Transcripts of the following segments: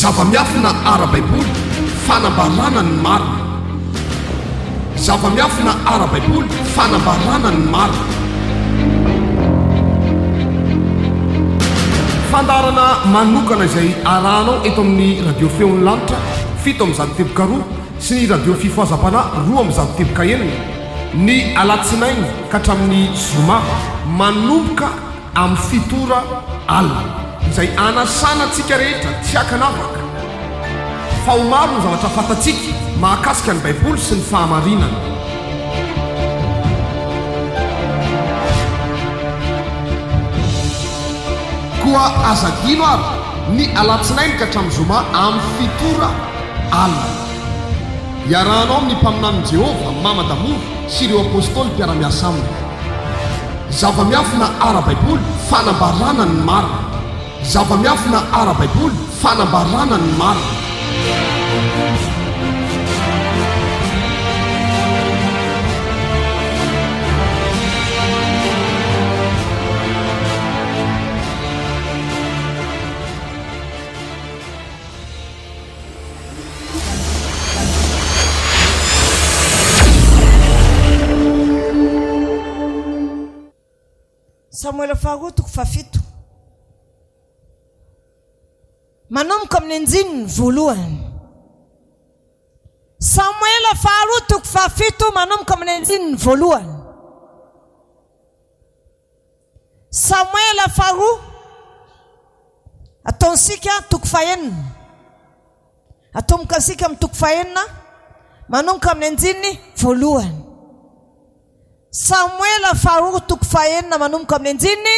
zava-miafina ara-baiboly fanambarana ny marina. Zava-miafina ara-baiboly fanambarana ny marina. Fandarana manokana izay arahanao eto amin'ny radio feon'ny lanitra 7 am'izany teboka 2 sy ny radio fifoazam-pana 2 am'izany teboka 9 ny alatsinainy ka hatramin'ny zoma manomboka amin'ny fitora alina izay anasanantsika rehetra tsy hakanavaka fa ho maro ny zavatra fantatsika mahakasika ny baiboly sy ny fahamarinana. Koa azadino ary ny alatsinainy ka hatramin'ny zoma amin'ny fitora alina iarahanao amin'ny mpaminan'i Jehova Mamadamory sy ireo apôstôly mpiara-miasa aminy. Zava-miafina ara-baiboly fanambarana ny marina. Zava-miafina ara-baiboly fanambarana ny marina. Samuel faharotoko fafito manomboka amin'ny anjininy voalohany. Samuel faharotoko fafito manomboka amin'ny anjininy voalohany. Samuel faharoa ataonsika toko fahenina, atomboka ansika amin'ny toko fahenina manomboka amin'ny anjininy voalohany. Samuel faharoa toko fahenina manomboka amin'ny anjininy.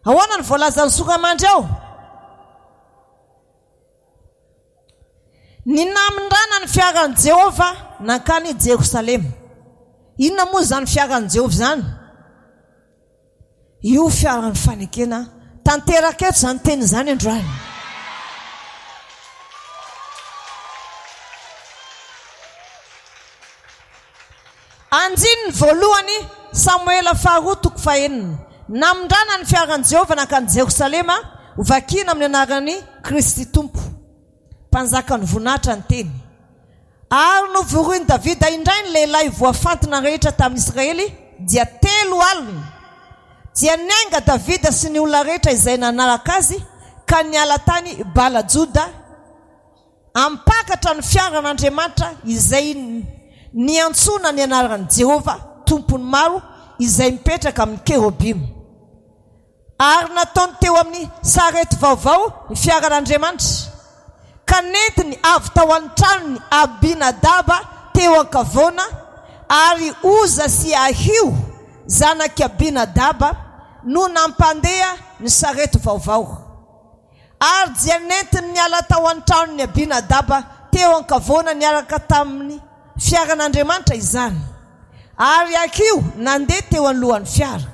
Ahoana ny voalaza ny sokamandry ao? Ny namindrana ny fiaran'i Jehova nankany Jerosalema. Inona moa zany fiaran'i Jehova zany? Io fiaran'ny fanekena tanteraka eto zany teny zany androany. Anjininy voalohany Samuel faharoa toko fahenina. Namindrana ny fiaran'i Jehova nankany Jerosalema ho vakina amin'ny anarany Kristy Tompo, mpanjaka ny voninahitra ny teny. Ary novoroiny Davida indray ny lehilahy voafantina rehetra tamin'ny Israely dia 3 alina. Dia niainga Davida sy ny olona rehetra izay nanaraka azy ka niala tany Bala-Joda ampakatra ny fiaran'Andriamanitra izay niantsona ny anaran'i Jehova tompony maro izay mipetraka amin'ny kerobimo. Ary nataony teo amin'ny sarety vaovao ny fiaran'Andriamanitra ka nentiny avy tao an-tranony Abinadaba teo ankavona, ary Uza sy Ahio zanaky Abinadaba no nampandeha ny sarety vaovao. Ary dia nentiny niala tao an-tranony Abinadaba teo ankavona niaraka tamin'ny fiaran'Andriamanitra izany. Ary Ahio nandeha teo alohan'ny fiara.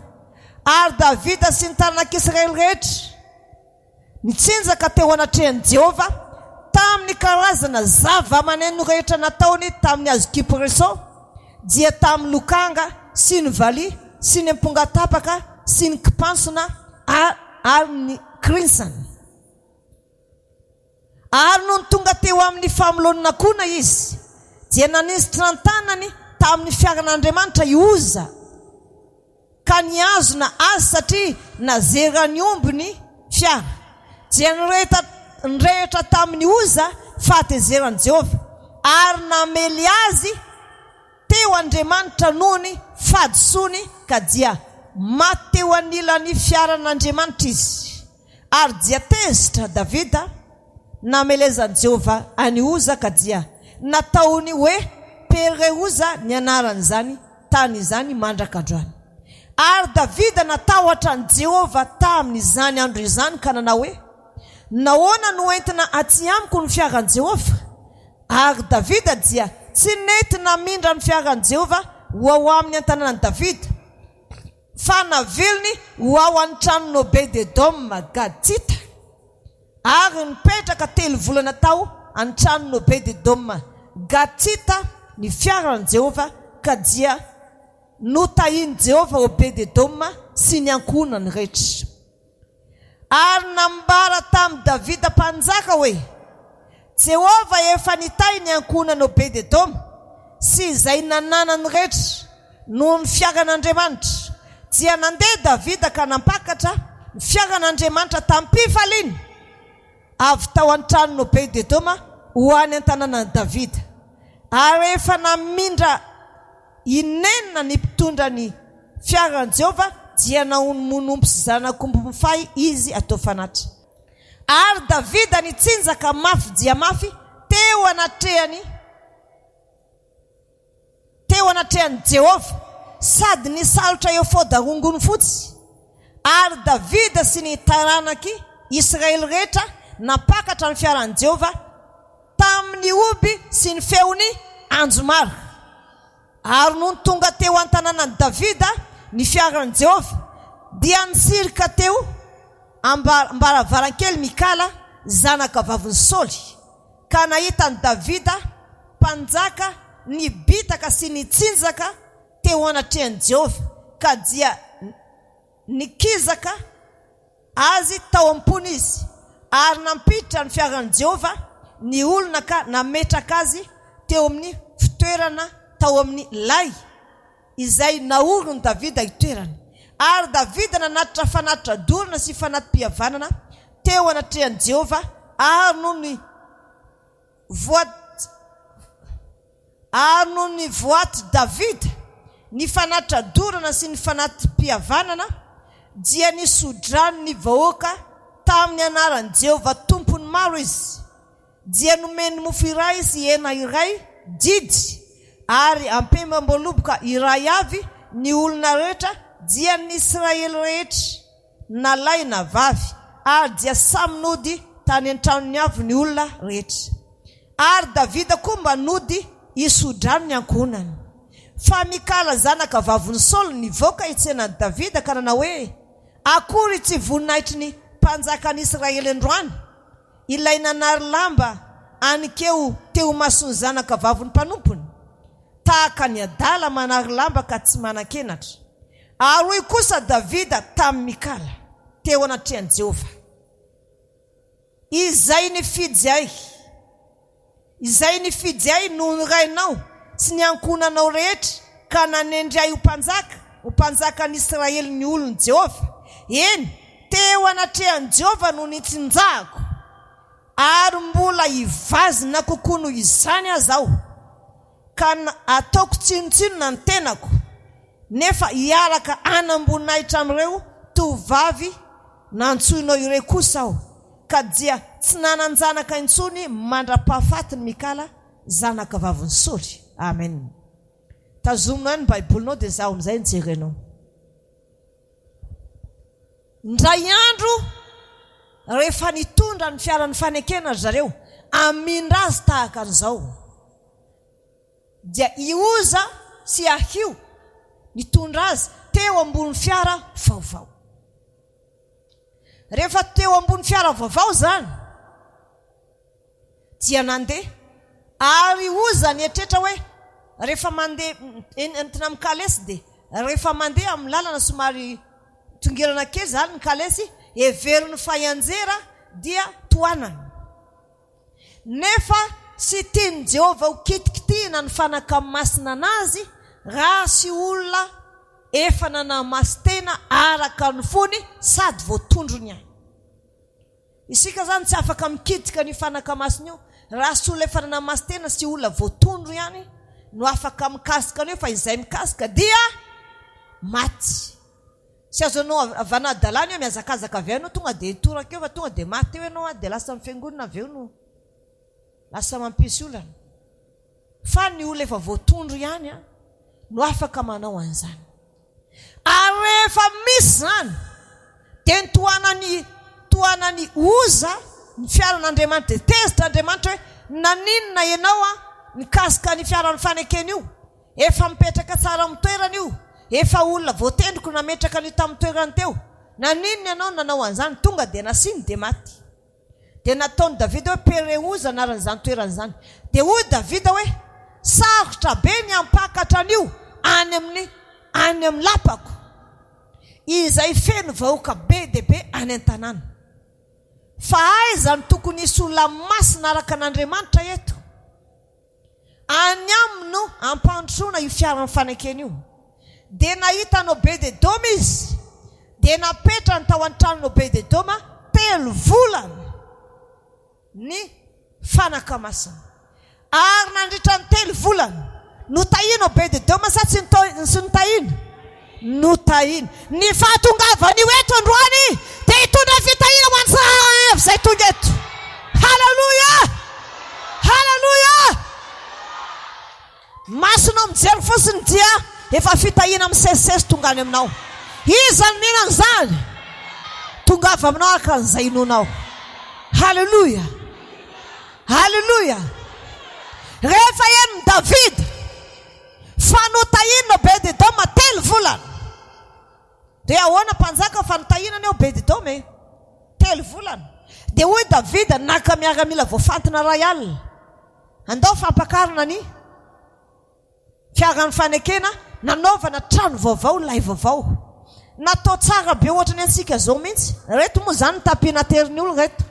Ary Davida sy ny taranak'Israely rehetra nitsinjaka teo anatrehan'i Jehova tamin'ny karazana zava-maneno rehetra nataony tamin'ny azo kipreso, dia tamin'ny lokanga sy ny vali sy ny ampongatapaka sy ny kipansona ary ny krinsana. Ary no tonga teo amin'ny famolonina kona izy, dia nanisitra ny tanany tamin'ny fiaran'Andriamanitra i Uza ka niazona azy satria nazera ny ombiny fiara. Dia nirehitra tamin'ny Uza fahatezeran'i Jehova, ary namely azy teo Andriamanitra noho ny fadisony ka dia maty teo anilan'ny fiaran'Andriamanitra izy. Ary dia tezitra Davida namelezan'i Jehova any Uza ka dia nataony hoe Pere Uza ny anaran'izany tany izany mandraka androany. Ary Davida natahotra ny Jehova tamin'izany andro izany ka nanao hoe nahoana no entina aty amiko ny fiaran'i Jehova? Ary Davida dia tsy nentina mindra ny fiaran'i Jehova ho ao amin'ny antananan'i Davida, fa navelony ho ao an-tranon'ny Obed-Edom Gatita. Ary nipetraka 3 volana tao an-tranon'ny Obed-Edom Gatita ny fiaran'i Jehova ka dia notahiny Jehova Obed-Edom sy ny ankonany rehetra. ary nambara tamin'ny Davida mpanjaka hoe Jehova efa nitahy ny ankonan'ny Obed-Edoma sy izay nananany rehetra noho ny fiagan'Andriamanitra. Dia nandeha Davida ka nampakatra ny fiagan'Andriamanitra tamin'ny mpifaliana avy tao an-tranon'ny Obed-Edoma ho any an-tanànan'i Davida. Ary efa namindra inenina ny mpitondra ny fiagan'i Jehova dia namonompo sy zanak'omby mifay izy atao fanatra. Ary Davida nitsinjaka mafy dia mafy teo anatrehany Jehova sady nisalotra efôda rongony fotsy. Ary Davida sy ny taranaky Israely rehetra napakatra ny fiaran'i Jehova tamin'ny oby sy ny feony anjomaro. Ary noho ny tonga teo an-tanànan'i Davida ny fiaran'i Jehova dia nisirika teo ambaravaran-kely Mikala zanaka vaviny Saoly. Ka nahitany Davida mpanjaka nibitaka sy nitsinjaka teo anatrehany Jehova, ka dia nikizaka azy tao am-pony izy. Ary nampiditra ny fiaran'i Jehova ny olona ka nametraka azy teo amin'ny fitoerana tao amin'ny lay izay naorony Davida itoerany. Ary Davida nanatitra fanatitra dorana sy fanatim-pihavanana teo anatrehany Jehova. Ary noho ny voaty Davida ny fanatitra dorana sy ny fanatim-pihavanana dia nisodrany ny vahoaka tamin'ny anaran'i Jehova tompony maro izy. Dia nomeny mofo iray sy hena iray didy ary ampemam-boloboka iray avy ny olona rehetra dia ny Israely rehetra na lahy na vavy. Ary dia samy nody tany an-tranony avy ny olona rehetra. Ary Davida koa mba nody isodrany ny ankonany. Fa Mikala zanaka vaviny Saoly nivoaka itsenan'i Davida ka nanao hoe akory tsy voninahitry ny mpanjakan'i Israely androany ilay nanary lamba anikeo teo masony zanaka vaviny mpanompony tahaka ny adala manary lamba ka tsy manan-kenatra. Ary hoy kosa Davida tamin'ny Mikala teo anatrehany Jehova izay nifidy ahy noho ny rainao sy ny ankonanao rehetra ka nanendry ho mpanjakan'i Israely ny olon'i Jehova. Eny, teo anatrehany Jehova no nitsinjahako ary mbola hivazina kokoa noho izany azaho ka ataoko tsinotsinona ny tenako nefa hiaraka anambonahitra amin'ireo tovavy nantsoinao ireo kosa aho ka dia tsy nananjanaka intsony mandra-pahafatiny Mikala zanaka vaviny Saoly. Amen. Tazominao ny baibolinao dia zaho amin'izay nijerenao. Ndray andro rehefa nitondra ny fiaran'ny fanekena zareo amindra azy tahaka an'izao dia Ioza sy Ahio nitondra azy teo ambony fiara vaovao. Rehefa teo ambony fiara vaovao zany dia nandeha ary Ioza nietrehitra hoe rehefa mandeha entina amin'ny kalesy dia rehefa mandeha amin'ny lalana somary tongirana kely zany ny kalesy everiny fahanjera dia toanany. Nefa sy tiany Jehova ho kitikitihina ny fanakamasina anazy raha sy olona efa nanamasy tena araka ny fony sady voatondrony any. Isika zany tsy afaka mikitika ny fanakamasina io raha sy olona efa nanamasy tena sy olona voatondro ihany no afaka mikasika an'io, fa izay mikasika dia maty. Sy azonao avanadalany io miazakazaka avy anao tonga dia toraka eo fa tonga dia maty eo ianao dia lasa mifiangonina avy eo no lasa mampisy olana. Fa ny olona efa voatondro ihany no afaka manao an'izany. Ary rehefa misy zany dia toanany Oza ny fiaran'Andriamanitra, tezitra Andriamanitra hoe naninona ianao mikasika ny fiaran'ny fanekena io, efa mipetraka tsara amin'ny toerana io, efa olona voatendriko nametraka ny tamin'ny toerany teo, naninona ianao nanao an'izany, tonga dia nasiny dia maty. Dia nataony Davida hoe Pereoza anaran'izany toerana zany. Dia hoy Davida hoe sarotra be ny ampakatra an'io any amin'ny lapako izay feno vahoaka be dia be any an-tanàna. fa aiza ny tokony isy olona masina araka an'Andriamanitra eto. Any amino ampandrosoana io fiaran'ny fanekena io. Dia nahita an'i Obed-Edoma izy, dia napetrany tao an-tranon'i Obed-Edoma 3 volana ny fanaka masina. Ary nandritra ny 3 volana notahina Obed-Edoma sa tsy notahina? Notahina. Ny fahatongavany io eto androany dia hitondra fitahina ho an'ny sahabo izay tonga eto. Haleluya! Haleluya! Masonao mijery fosiny dia efa fitahina amin'ny sesisesy tonga any aminao. Iza ny mihinana izany? Tongava aminao araka an'izay inonao. Haleluya! Haleluya! Rehefa henon'i Davida fa notahina Obed-Edoma 3 volana. Dia ahoana mpanjaka fa notahina ny Obed-Edoma 3 volana. Dia hoy Davida naka miaramila voafantina ray alina. Andao fampakarina ny fiaran'ny fanekena, nanaovana trano vaovao, lay vaovao. Natao tsara be ohatra ny antsika zao mihitsy. Reto moa zany tapina terin'ny olo reto.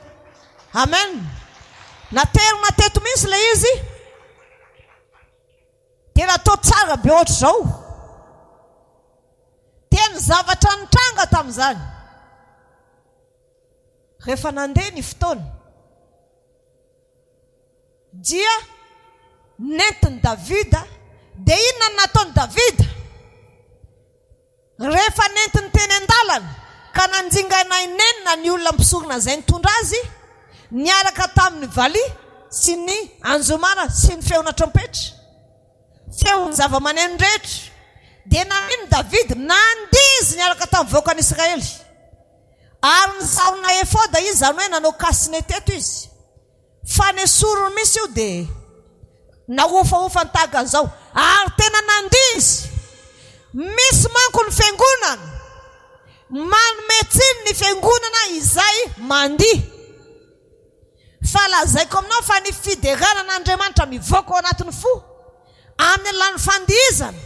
Amen. Naterina teto mihitsy le izy. Dia natao tsara be ohatra zao. Teny zavatra nitranga tamin'izany. Rehefa nandeha ny fotoana, dia nentin'i Davida. Dia inona nataon'i Davida? Rehefa nentiny teny an-dalana ka nanjingana inenina ny olona mpisorona izay nitondra azy, niaraka tamin'ny vali sy ny anjomana sy ny feona trompetra, feon'ny zava-maneno rehetra. Dia nanino Davida nandizy niaraka tamin'ny vahoakan'i Israely. Ary nisarona efoda izy, zany hoe nanao kasine teto izy. Fa nesorony misy io dia nahofahofa ny tahaka an'izao. Ary tena nandizy. Misy manko ny fiangonana manome tsiny ny fiangonana izay mandihy. Fa lazaiko aminao fa ny fideranan'Andriamanitra mivoaka ao anatin'ny fo amin'ny alalan'ny fandihizana,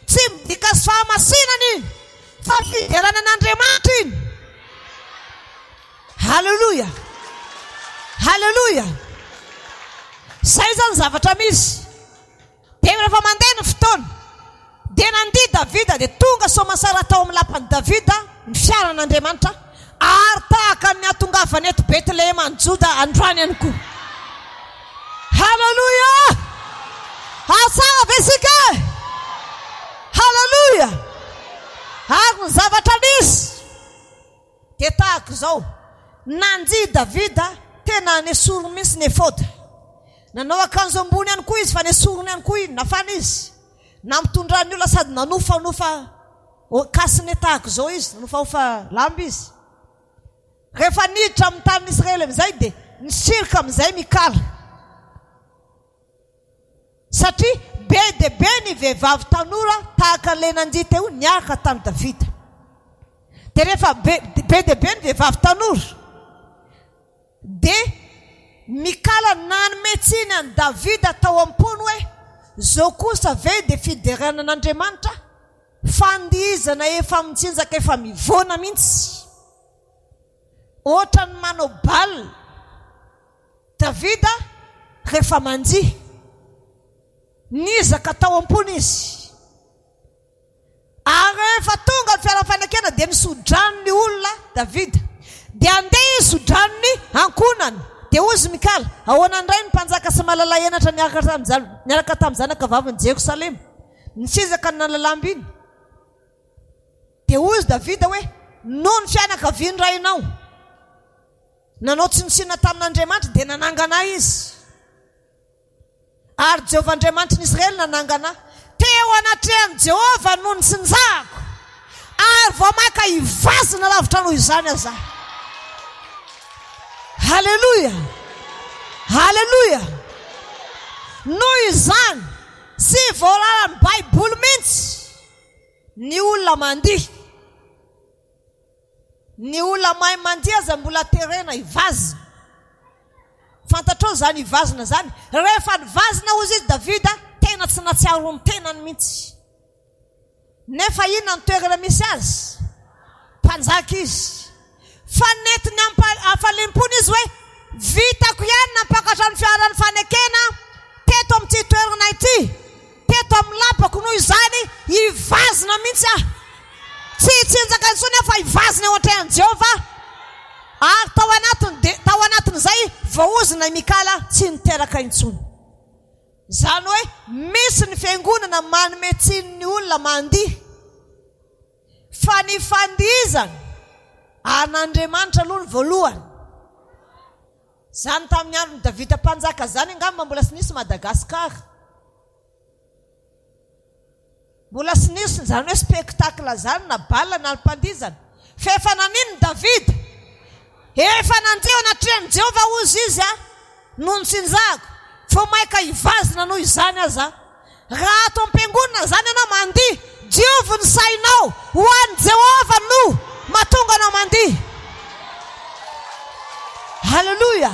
tsy midika sy fahamasinana iny, fa fideranan'Andriamanitra iny. Haleluya! Haleluya! Zay zany zavatra misy. Dia rehefa mandeha ny fotoana, dia nandihy Davida, dia tonga soamasara tao amin'ny lapan'i Davida ny fiaran'Andriamanitra, ary tahaka ny atongavany eto Betlehema any Joda androany ihany koa. Haleluya! Asara ve isika? Haleluya! Ary ny zavatra nisy dia tahaka izao. Nandihy Davida tena nesorony misy ny efoda. Nanao akanjo ambony ihany koa izy, fa nesorony ihany koa iny nafana izy. Na mitondra ny olona sady nanofanofa kasine tahaka izao izy, nanofahofa lamba izy. Rehefa niditra amin'ny tanin'i Israely amin'izay dia nisirika amin'izay mikala. Satria be dia be ny vehivavy tanora tahaka ilay nandihy teo niaraka tamin'i Davida. Dia rehefa be dia be ny vehivavy tanora, dia mikala nanome tsiny an'i Davida tao am-pony hoe zao kosa ve dia fideranan'Andriamanitra, fandihizana efa mitsinjaka efa mivoana mihitsy. Ohatra ny manao baly Davida rehefa mandihy, nizaka tao am-pony izy. Ary rehefa tonga ny fiaram-fanekena dia nisodrano ny olona Davida, dia andeha isodrano ny ankonany. Dia ozy mikala, ahoana indray ny mpanjaka sy malala enatra niaraka tamin'ny zanaka vaviny Jerosalema, nisizaka ny nalalamba iny. Dia ozy Davida hoe, noho ny fianakaviany rainao nanao tsinontsina tamin'Andriamanitra dia nanangana izy. Ary Jehovah Andriamanitra n'Israely nanangana. Teo anatrehan'i Jehovah noho ny tsinjahako, ary vao maka hivazina lavitra noho izany aza. Haleluya! Haleluya! Noho izany sy voararan'ny Baiboly mihitsy ny olona mandihy. Ny olona mahay mandihy aza mbola terena hivazina. Fantatrao zany hivazina zany. Rehefa nivazina hozy izy Davida, tena tsy natsiaro ny tenany mihitsy. Nefa inona ny toerana misy azy? Mpanjaka izy. Fa netiny hampalimpony izy hoe voaozina mikala tsy niteraka intsony. Zany hoe misy ny fiangonana manome tsiny ny olona mandihy, fa ny fandihizana an'Andriamanitra aloha ny voalohany. Zany tamin'ny andron'ny Davida mpanjaka zany angamba mbola sy nisy Madagasikara. Mbola sy nisy zany hoe spectacle zany na bal na mpadizana. Fa efa nanino Davida? Efa nandeha anatrehany Jehova ozy izy noho ny tsinjako. Fa maika hivazina noho izany aza. Raha ato am-piangonana zany ianao mandihy, diovy ny sainao ho an'i Jehova no mahatonga anao mandihy. Haleluya.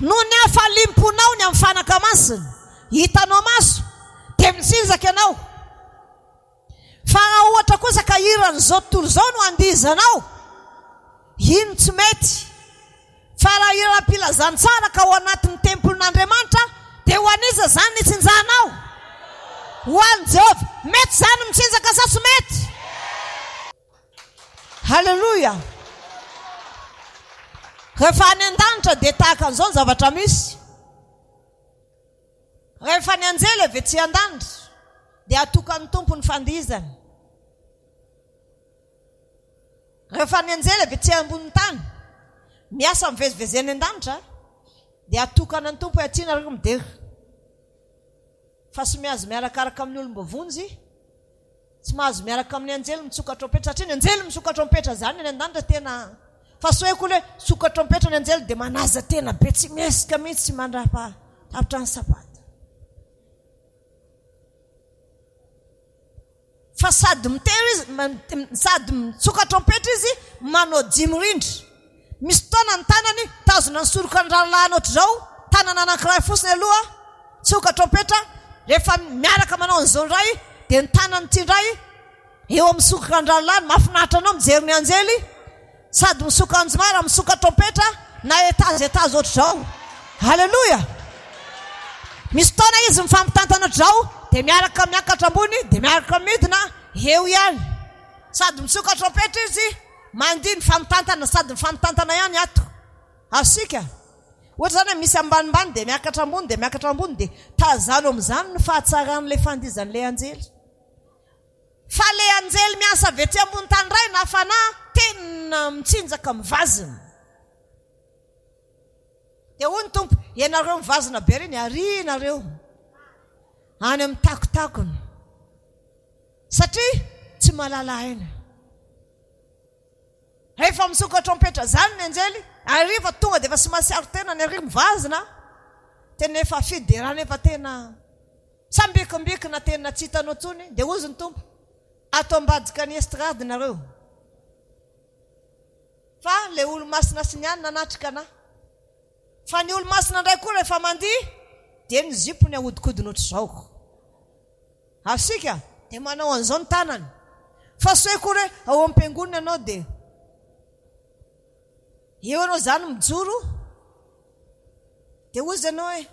Noho ny hafalimponao ny amin'ny fanaka masina, hitanao maso, dia mitsinjaka ianao. Fa raha ohatra kosa ka iran'izao tontolo izao no andihizanao, iny tsy mety. Fa raha iram-pilazany tsara ka ao anatin'ny tempolin'Andriamanitra, dia ho aniza zany ny tsinjahanao? Ho an'i Jehova. Mety zany mitsinjaka sa tsy mety? Haleluya. Rehefa any an-danitra dia tahaka an'izao ny zavatra misy. Rehefa ny anjely avy etsy an-danitra dia atokan'ny tompo ny fandihizana. Rehefa ny anjely avy etsy ambony tany miasa mivezivezeny an-danitra dia atokana ny tompo aty nareo mideha. Fa tsy mahazo miarakaraka amin'ny olombovonjy, tsy mahazo miaraka amin'ny anjely mitsoka trompetra, satria ny anjely mitsoka trompetra zany ny an-danitra tena. Fa sy hoe koa hoe tsoka trompetra ny anjely dia manaza tena be, tsy miesika mihitsy, tsy mandrapa-tapitra ny sapata. Fa sady mitery izy, sady mitsoka trompetra izy manao dimy rindry. Misy fotoana ny tanany tazona ny soroka ny ranolalana ohatr'izao, tanana anankiray fotsiny aloha tsoka trompetra. Rehefa miaraka manao an'izao ndray dia ny tanany ty ndray eo amin'ny soroka ny ranolalana. Mahafinaritra anao mijery ny anjely, sady misoka anjomara, misoka trompetra na etazy ohatr'izao. Haleluya. Misy fotoana izy mifampitantana ohatr'izao dia miaraka miakatra ambony dia miaraka midina eo ihany, sady misoka trompetra izy mandihy mifampitantana, sady mifampitantana ihany ato. Asika ohatra zany misy ambanimbany dia miakatra ambony dia miakatra ambony, dia tazano amin'izany ny fahatsaran'ilay fandihizan'ilay anjely. Fa ilay anjely miasa avy ety ambony tany iray na fanahy tena mitsinjaka mivazina. Dia hoy ny tompo, ianareo mivazina be reny, ary nareo any amin'ny takotakony, satria tsy malala aina. Rehefa misoka trompetra zany ny anjely, ariva tonga dia efa sy masiaro tena ny ary mivazina, tena efa fiderana, efa tena sambikimbikina, tena tsy hitanao tsony. Dia ozy ny tompo, ato ambadika ny estrady nareo, fa le olo-masina sy ny any nanatrika na. Fa ny olo-masina ndray koa rehefa mandihy dia ny zipony ahodikodiny ohatr'izao. Asika dia manao an'izao ny tanany. Fa sy hoe koa hoe ao am-piangonana ianao dia eo ianao zany mijoro, dia ozy ianao hoe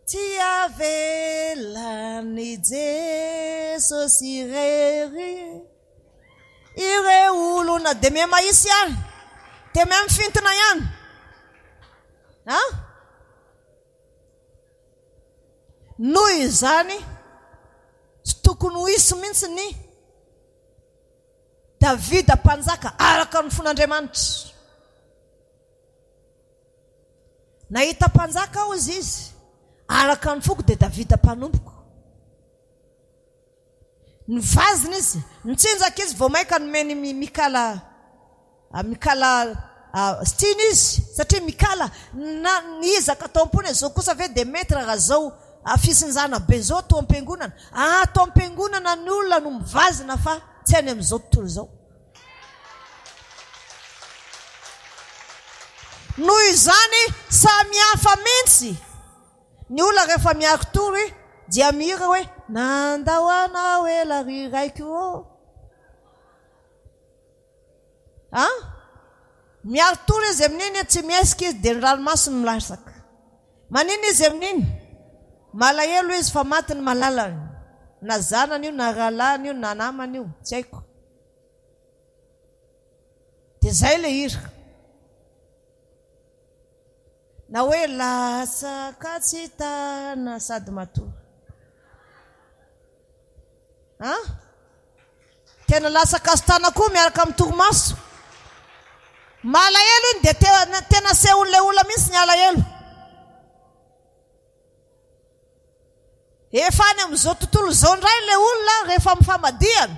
tsy avelany Jesosy irery ireo olona, dia miha mahisy ihany, dia miha mifintina ihany. Noho izany tsy tokony ho hisy mihitsy ny Davida mpanjaka araka ny fon'Andriamanitra. Nahita mpanjaka ao izy araka ny foko dia Davida mpanomboko. Nivazina izy, nitsinjaka izy vao maika nomeny mikala stiny izy, satria mikala na nizaka tao am-pony zao kosa ve dia mety raha zao fisinjana be zao tao am-piangonana. Tao am-piangonana ny olona no mivazina, fa tsy any amin'izao tontolo izao. Noho izany samy hafa mihitsy ny olona rehefa miaro tory dia mihira hoe nandao anao ela ry raiko. Miaro tory izy amin'iny tsy miesika izy dia ny ranomasiny milasaka. Manino izy amin'iny? Malahelo izy fa maty ny malalany, na zanany io, na rahalany io, na namany io, tsy haiko. Dia zay le hira. na hoe lasaka tsy tana sady matoa tena lasaka azo tana koa miaraka amin'ny torimaso. Malahelo iny dia tena sehoan'ilay olona mihitsy ny alahelo. Efa any amin'izao tontolo izao indray ilay olona rehefa mifamadiana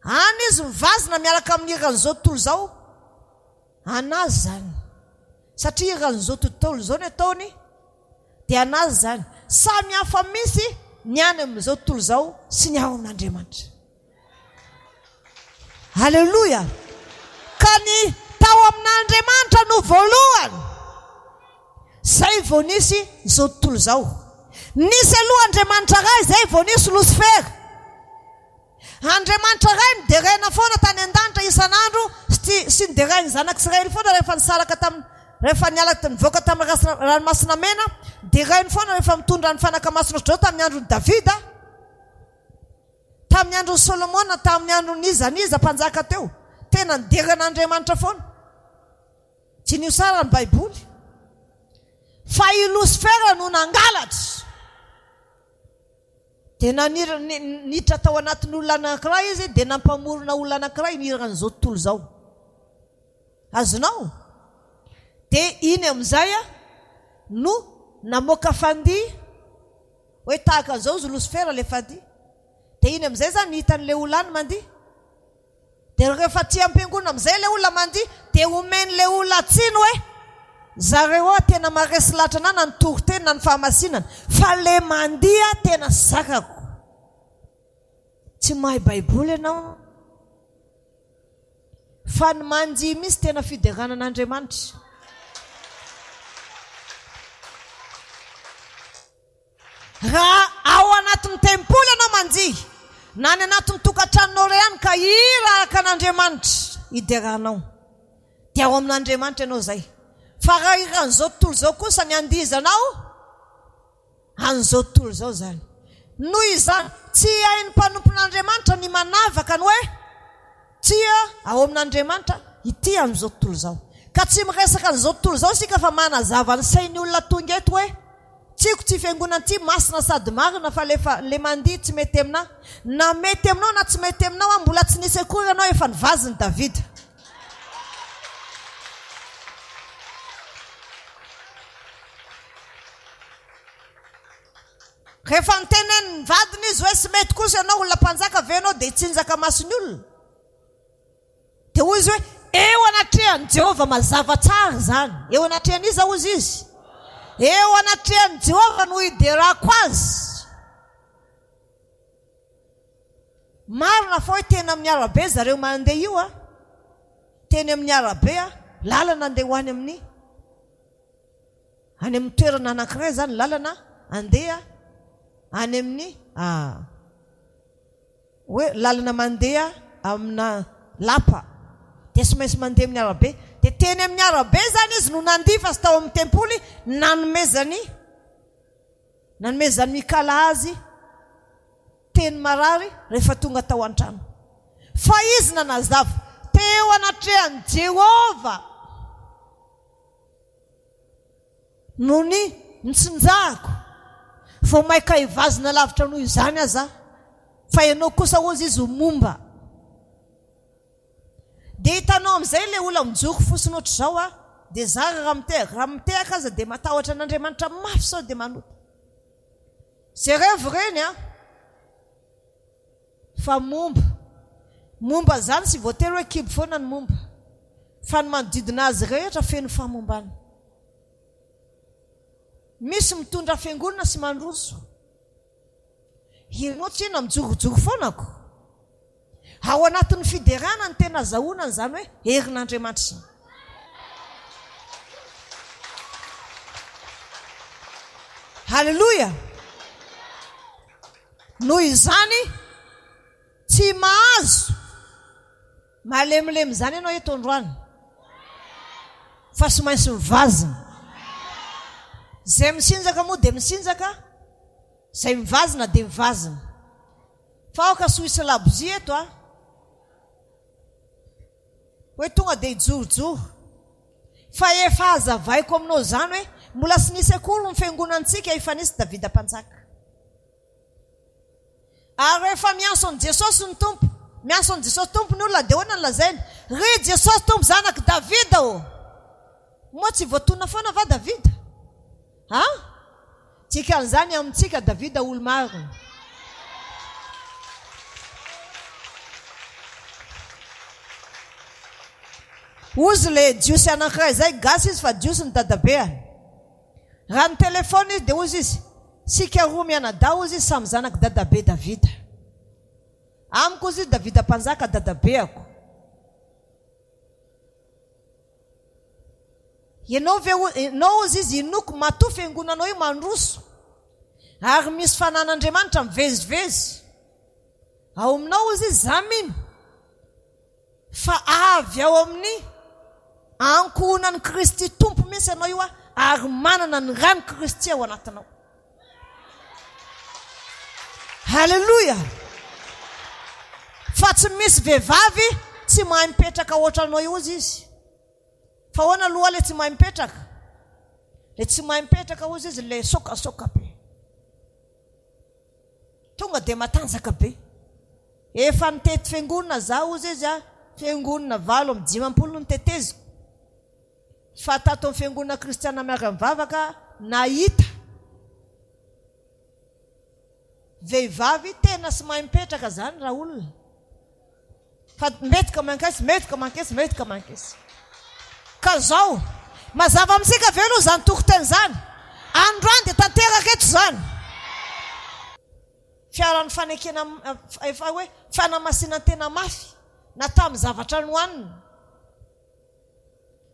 any izy mivazina miaraka amin'ny iran'izao tontolo izao anazy zany, satria iran'izao tontolo izao ny ataony dia anazy zany. Samy hafa misy ny any amin'izao tontolo izao sy ny ao amin'Andriamanitra. Halleloja. Ka ny tao amin'Andriamanitra no voalohany, zay vao nisy izao tontolo izao. Nisy aloha Andriamanitra iray, zay vao nisy Lucifer. Andriamanitra iray niderena foana tany an-danitra isan'andro sy nidereny zanak'Israely foana rehefa nisaraka rehefa nivoaka tamin'ny ranomasina mena, dereny foana rehefa mitondra ny fanaka-masina otr'izao tamin'ny andron'ny Davida, tamin'ny andron'ny Solomona, tamin'ny andron'ny Izaniza mpanjaka teo. Tena nideren'Andriamanitra foana. Tsy nio sara ny Baiboly. Fa i Lucifer no nangalatra. Dia niditra tao anatin'ny olona anankiray izy, dia nampamorona olona anankiray niran'izao tontolo izao. Azonao? Dia iny amin'izay no namoaka fandihy hoe tahaka an'izao izy Lucifer ilay fandihy. Dia iny amin'izay zany nihitan'ilay olona any mandihy. Dia rehefa tia am-piangonana amin'izay ilay olona mandihy, dia omen'ilay olona tsiny hoe zareo tena maresy latra na ny toriteny na ny fahamasinana, fa le mandiha tena zakako. Tsy mahay Baiboly ianao, fa ny mandihy misy tena fideranan'Andriamanitra. Raha ao anatin'ny tempoly ianao mandihy, na ny anatin'ny tokantranonao ihany ka iraraka an'Andriamanitra ideranao, dia ao amin'Andriamanitra ianao zay. Fa raha iran'izao tontolo izao kosa ny andihizanao, an'izao tontolo izao zany. Noho izany tsy hain'ny mpanompon'Andriamanitra ny manavaka ny hoe tia ao amin'Andriamanitra ity amin'izao tontolo izao. Ka tsy miresaka an'izao tontolo izao sika fa manazava ny sain'ny olona tonga eto hoe tiako tsy fiangonana ty masina sady marina, fa le mandihy tsy mety aminao. Na mety aminao na tsy mety aminao, mbola tsy nisy akory ianao efa nivazin'i Davida. Rehefa nitenen'ny vadiny izy hoe sy mety kosa ianao olona mpanjaka venao, dia hitsinjaka masony olona. Dia hoy izy hoe eo anatrehan'i Jehova mazava tsara zany. Eo anatrehan'iza hozy izy. Eo anatrehan'i Jehova no hiderako azy. Marina fa hoe tena amin'ny arabe zareo mandeha io teny amin'ny arabe lalana andeha ho any amin'ny toerana anankiray zany lalana andeha any amin'ny hoe lalana mandeha amina lapa, dia sy maintsy mandeha amin'ny arabe. Dia teny amin'ny arabe zany izy no nandihy, fa sy tao amin'ny tempoly nanomezany mikala azy teny marary rehefa tonga tao an-trano. Fa izy nanazava teo anatrehan'i Jehova no ny mitsinjahako, vao maika hivazina lavitra noho izany aza, fa ianao kosa hozy izy ho momba. Dia hitanao amin'izay ilay olona mijoko fosiny ohatr'izao dia zara raha mitehaka aza dia matahotra an'Andriamanitra mafy sao dia manota. Zay revo reny fa momba zany sy voatery hoe kibo foana ny momba, fa ny manodidina azy rehetra feno famombana. Misy mitondra fiangonana sy mandroso, ianao tsy ina mijogojogo foanako. Ao anatin'ny fiderana ny tena zahoana zany hoe herin'Andriamanitra. Halleluja. Noho izany tsy mahazo malemilemy zany ianao eto androany, fa sy maintsy mivazina. Zay misinjaka moa dia misinjaka, zay mivazina dia mivazina. Fa aoka sy hoisy labozia eto hoe tonga dia hijorojoro. fa efa azavaiko aminao zany hoe mbola sy nisy akory ny fiangonantsika efa nisy Davida mpanjaka. Ary rehefa mianso an' Jesosy ny tompo, mianso an' Jesosy tompo ny olona dia hoana ny lazainy, ry Jesosy tompo zanaky Davida o. Moa tsy voatona foana va Davida? Ha? Tikan'izany amintsika Davida olo marina. Ozy le jiosy anankiray zay gasy izy fa jiosy ny dadabeany. Raha ny telefona izy dia ozy izy, sika roa mianadao ozy izy samy zanaky dadabe Davida. Amiko ozy izy Davida mpanjaka dadabeako. Ianao ozy izy inoko matoa fiangonanao io mandroso. Ary misy fanan'Andriamanitra mivezivezy. Ao aminao ozy izy zaminy. Fa avy ao amin'ny ankohonan'ny Kristy tompo mihitsy ianao io ary manana ny rano Kristy ao anatinao. Halleluja! Fa tsy misy vehivavy tsy mahay mipetraka ohatranao io izy. Fa hoana aloha le tsy mahay mipetraka? Le tsy mahay mipetraka ozy izy le sokasoka be. Tonga dia matanjaka be. Efa nitety fiangonana za ozy izy fiangonana 8 ny teteziko. Fa tato amin'ny fiangonana kristiana miaraka mivavaka nahita vehivavy tena sy mahay mipetraka zany raha olona. Fa metika mankesy. Ka zao mazava amintsika velo zany tokoteny zany. Androany dia tanteraka eto zany. Fiaran'ny fanekena efa hoe fanamasinana tena mafy. Natao amin'ny zavatra nohanina.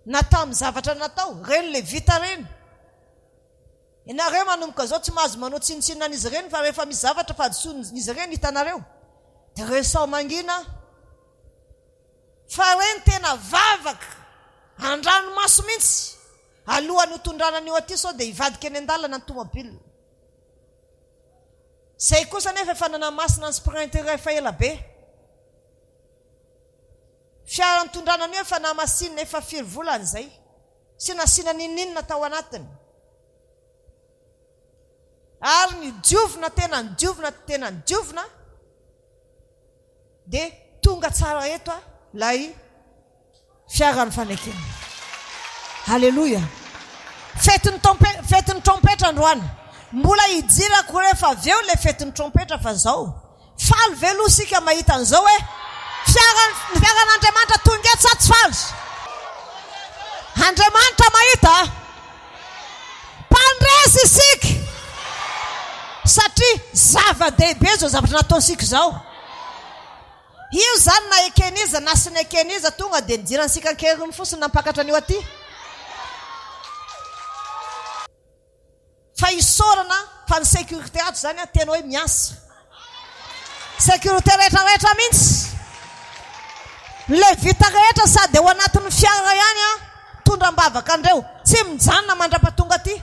Natao amin'ny zavatra natao. Reny le vita reny. Ianareo manomboka zao tsy mahazo manao tsinitsinina an'izy reny fa rehefa misy zavatra fahadisoan'izy reny hitanareo. Dia resao mangina. Fa reny tena vavaka. Andranomaso mihitsy. Alohan'ny hitondrana an'io aty sao dia hivadika eny an-dalana ny tomobile. Zay kosa nefa efa nanamasina ny sprinter efa ela be. Fiara nitondrana an'io efa namasinina efa 4 volana zay. Sy nasina ninina tao anatiny. Ary ny diovina tena dia tonga tsara eto lay fiaran'ny fanekena. Halleluja. Fetin'ny trompetra androany. Mbola hijirako rehefa avy eo le fetin'ny trompetra fa zao. Faly velo sika mahita an'izao hoe fiaran'Andriamanitra tonga eto sa tsy faly. Andriamanitra mahita mpandresy isika. Satria zava-dehibe zao zavatra nataonsika zao. Io zany na ekeniza na sy nekeniza tonga dia nidirantsika ankeriny fosiny nampakatra an'io aty. Fa isorana fa ny sécurité ato zany tena hoe miasa. Sécurité rehetrarehetra mihitsy. Le vita rehetra sady ao anatin'ny fiara ihany tondram-bavaka andreo. Tsy mijanona mandrapatonga aty.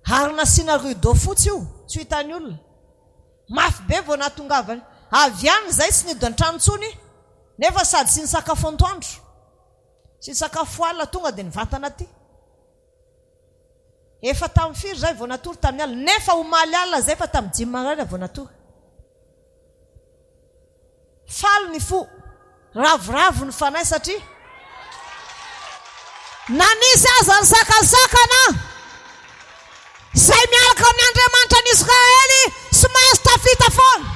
Ary nasiana rideau fotsy io. Tsy hitan'ny olona. Mafy be vao natongavany. Avy any zay sy nidony tranontsony. Nefa sady sy ny sakafo antoandro. Sy ny sakafo alina tonga dia nivantana aty. Efa tamin'ny 4 zay vao natory tamin'ny alina. Nefa omaly alina zay fa tamin'ny 5 marina vao natory. Faly ny fo. Ravoravo ny fanahy satria nanisy aza ny sakasakana zay miaraka amin'ny Andriamanitra ny Israely sy maintsy tafita foana.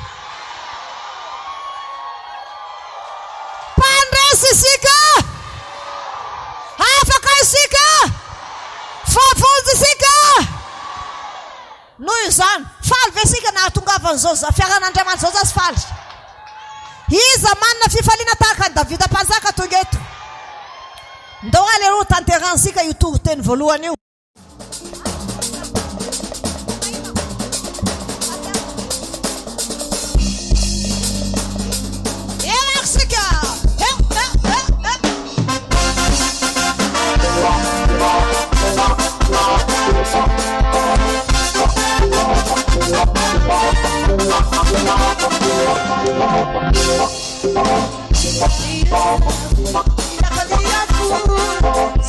Mpandresy isika. Afaka isika. Fafonjy isika. Noho izany faly ve isika nahatongavan'izao fiaran'Andriamanitra zao za sy faly. Iza manana fifaliana tahaka ny Davida mpanjaka tonga eto. Ndao aleroa tanteransika io toro-teny voalohany io. Aku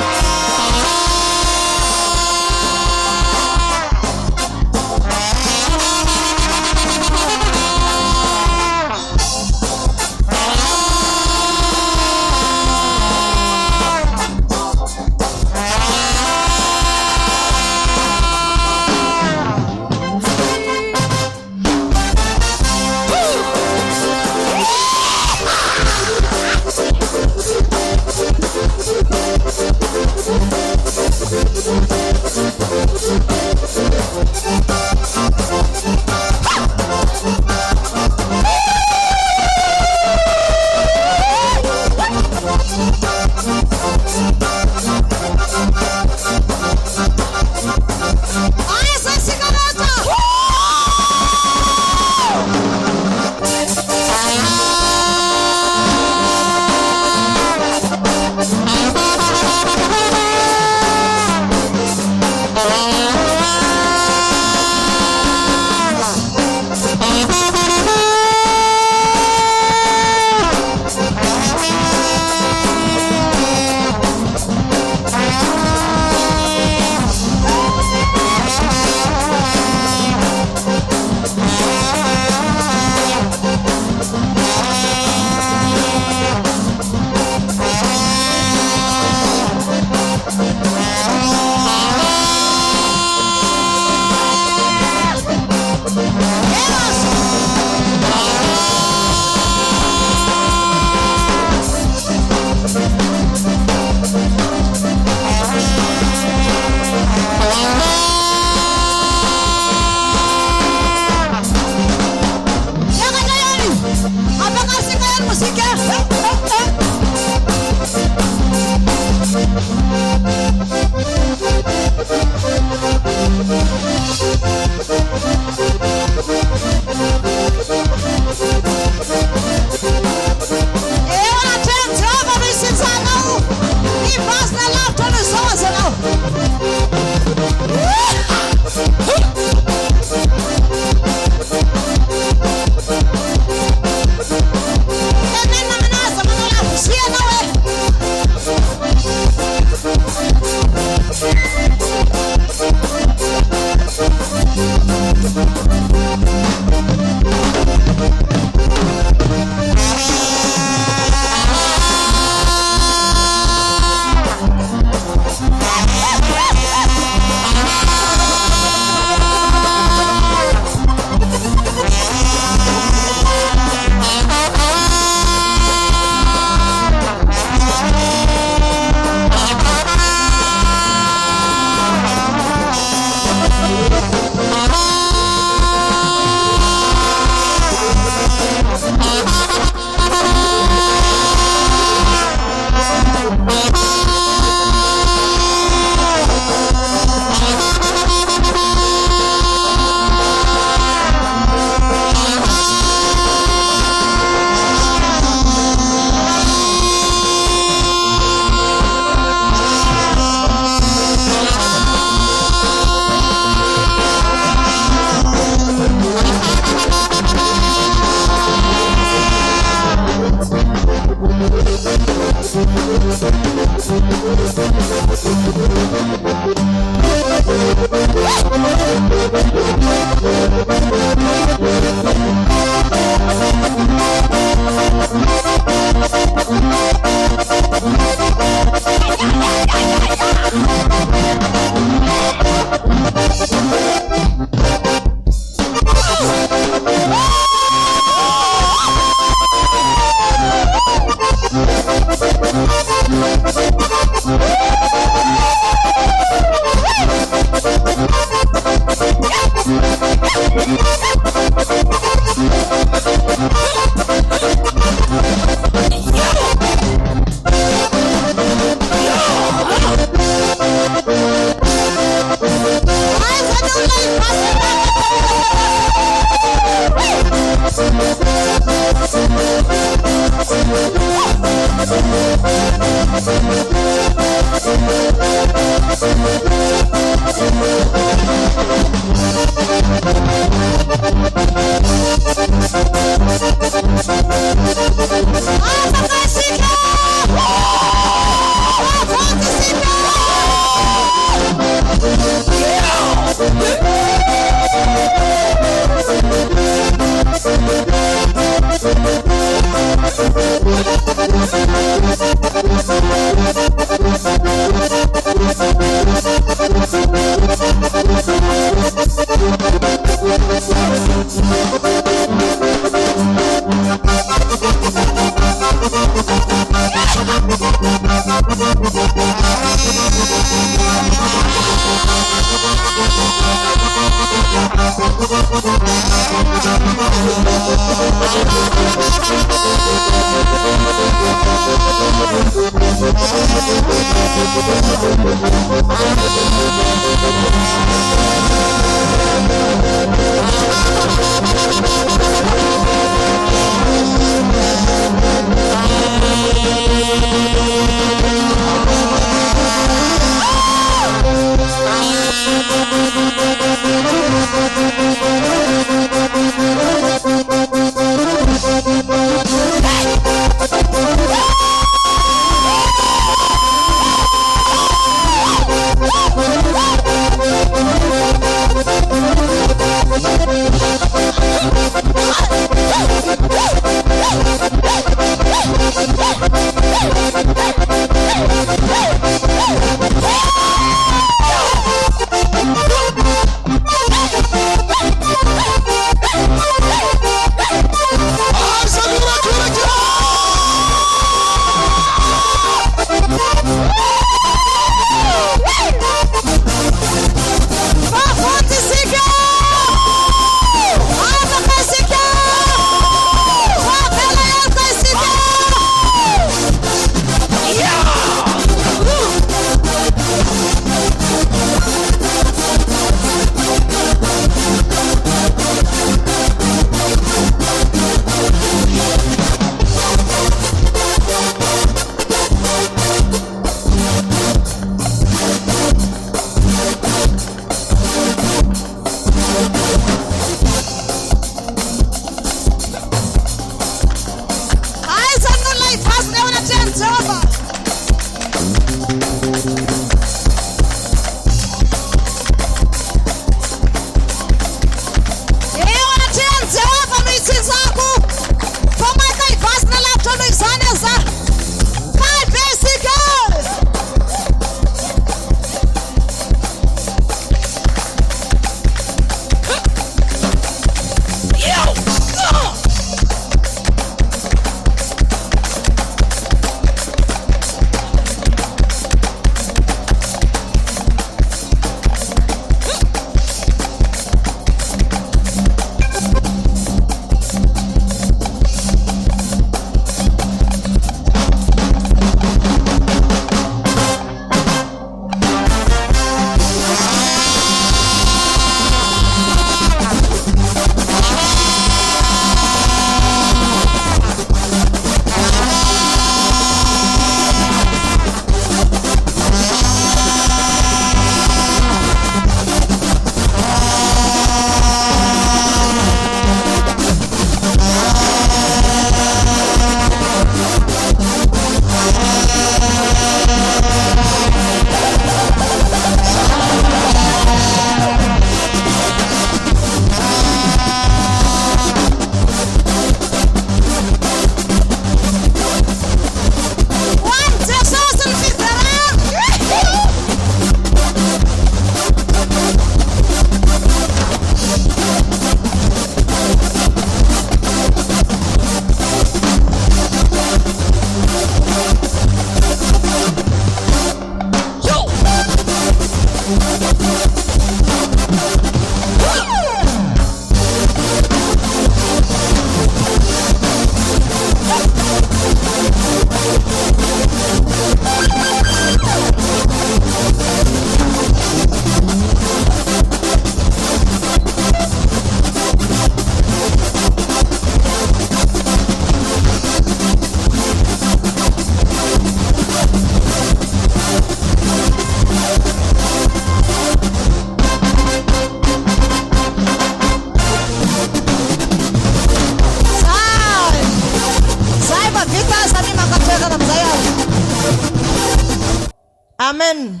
Amen.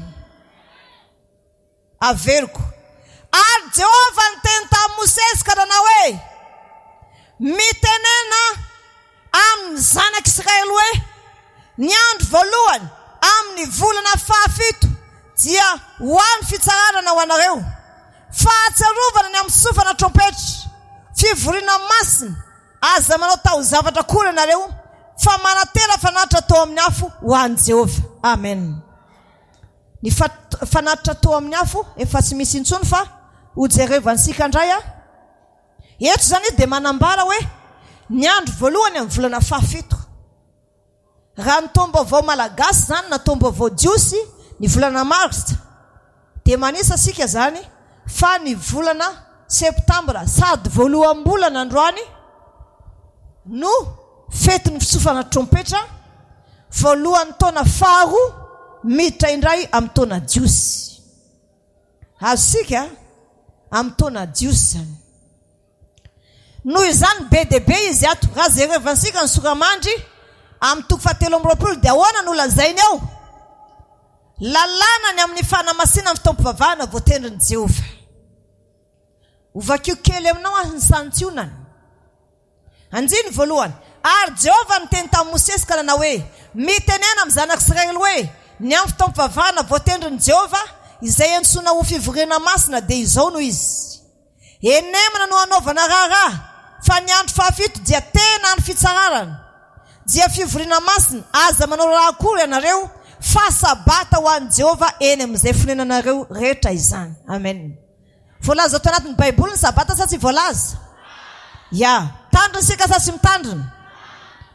Averiko. Ary Jehovah niteny tamin'ny Mosesy ka nanao hoe mitenena amin'ny zanak'Israely hoe ny andro voalohany amin'ny volana fahafito dia ho an'ny fitsarana ho anareo, fahatsiarovana ny amin'ny sofana trompetra, fivoriana masina, aza manao taozavatra kory ianareo, fa manatera fanatitra tao amin'ny afo ho an'i Jehovah. Amen. Ny fanatitra tao amin'ny afo efa tsy misy intsony fa hojerevansika indray a. Eto zany dia manambara hoe ny andro voalohany amin'ny volana fahafito. Raha ny taom-baovao malagasy zany na taom-baovao jiosy ny volana marsa dia manisa sika zany fa ny volana septambra sady voalohambolana androany no fetin'ny fisofana trompetra, voalohan'ny taona faharoa miditra indray amin'ny taona jiosy. Azosika amin'ny taona jiosy zany. Noho izany be dia be izy ato. Raha jerevansika ny soramandry amin'ny toko 7 dia ahoana no lazainy ao? Lalàna ny amin'ny fanamasinana ny fotoam-pivavahana voatendrin'i Jehovah. Ovakio kely aminao ny santionany. Anjiny voalohany. Ary Jehovah niteny tamin'ny Mosesy ka nanao hoe mitenena amin'ny zanak'Israely hoe ny amin'ny fotoam-pivavahana voatendrin'i Jehovah izay entsoina ho fivoriana masina dia izao no izy. Enemana no hanaovana raharaha fa ny andro fahafito dia tena andro fitsararana, dia fivoriana masina, aza manao raha akory ianareo, fa sabata ho an'i Jehovah eny amin'izay fonenanareo rehetra izany. Amen. Voalaza ato anatin'ny Baiboly ny sabata sa tsy voalaza? Ya, tandriny sika sa tsy mitandriny?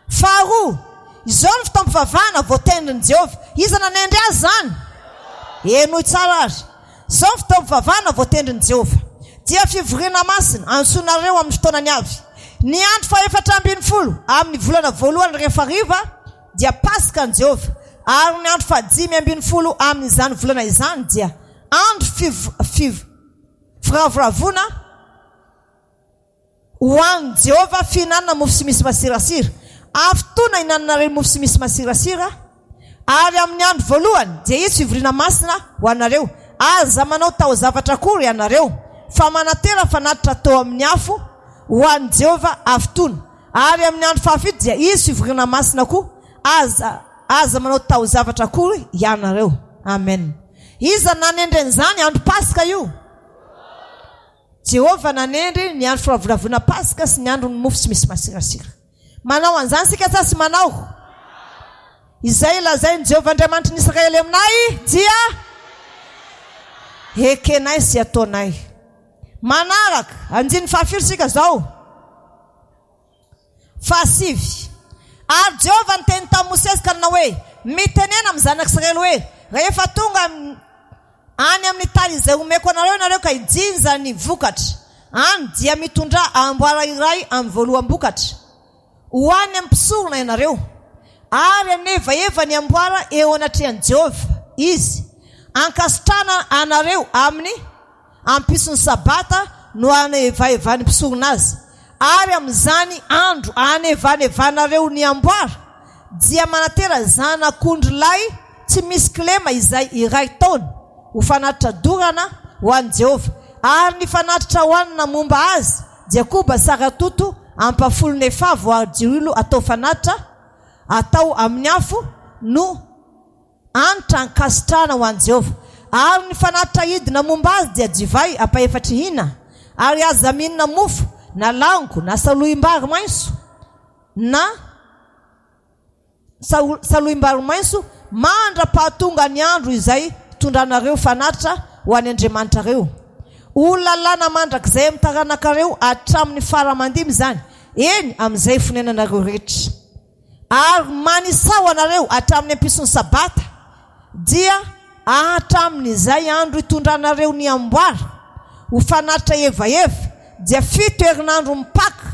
Faharoa, izao ny fotoam-pivavahana voatendrin'i Jehovah. Iza nanendry azy zany? Enoy tsara ary. Izao ny fotoam-pivavahana voatendrin'i Jehovah dia fivoriana masina ansonareo amin'ny fotoanany avy. Ny andro faha 7 amin'ny volana voalohany rehefa hariva dia pasika ny Jehovah, ary ny andro faha 5 amin'izany volana izany dia andro firavoravona ho an'i Jehovah, fihinanana mofo sy misy masirasira. Afotoana hinananareo mofo sy misy masirasira, ary amin'ny andro voalohany dia izy fivoriana masina ho anareo, aza manao taozavatra akory ianareo, fa manatera fanatitra tao amin'ny afo ho an'i Jehovah afotoana. Ary amin'ny andro fahafito dia izy fivoriana masina koa, aza manao taozavatra akory ianareo. Amen. Iza nanendry an'izany andro pasika io? Jehovah nanendry ny andro firavoravona pasika sy ny andro ny mofo sy misy masirasira. Manao an'izany sika sa sy manao? Izay lazainy Jehovah Andriamanitry ny Israely aminay dia ekenay sy ataonay. Manaraka anjiny fahafito sika zao. Fahasivy. Ary Jehovah niteny tamin'ny Mosesy ka nanao hoe mitenena amin'ny zanak'Israely hoe rehefa tonga any amin'ny tany izay omeko anareo ianareo ka hijinja ny vokatra, any dia mitondra amboara iray amin'ny voaloham-bokatra ho any amin'ny mpisorona ianareo, ary anevaeva ny amboara eo anatrehan'i Jehovah izy, ankasitrana anareo amin'ny ampisony sabata no anevaeva ny mpisorona azy. Ary amin'izany andro anevanevanareo ny amboara dia manatera zanak'ondry lahy tsy misy kilema izay iray taona ho fanatitra dorana ho an'i Jehovah. Ary ny fanatitra hoanina momba azy dia koba saratoto ampafolony efa voary jirilo atao fanatitra atao amin'ny afo no anitra ankasitrana ho an'i Jehovah. Ary ny fanatitra hidina momba azy dia divay ampaefatry hina, ary aza mihinana mofo na lango na salohim-bary maitso na salohim-bary maitso mandra-pahatonga ny andro izay tondranareo fanatitra ho any Andriamanitrareo. Olona lana mandrakizay amin'ny taranakareo hatramin'ny faramandimy zany, eny amin'izay fonenanareo rehetra. Ary manisao anareo hatramin'ny ampisony sabata dia hatramin'izay andro hitondranareo ny amboara ho fanatitra evaeva dia 7 herinandro mipaka,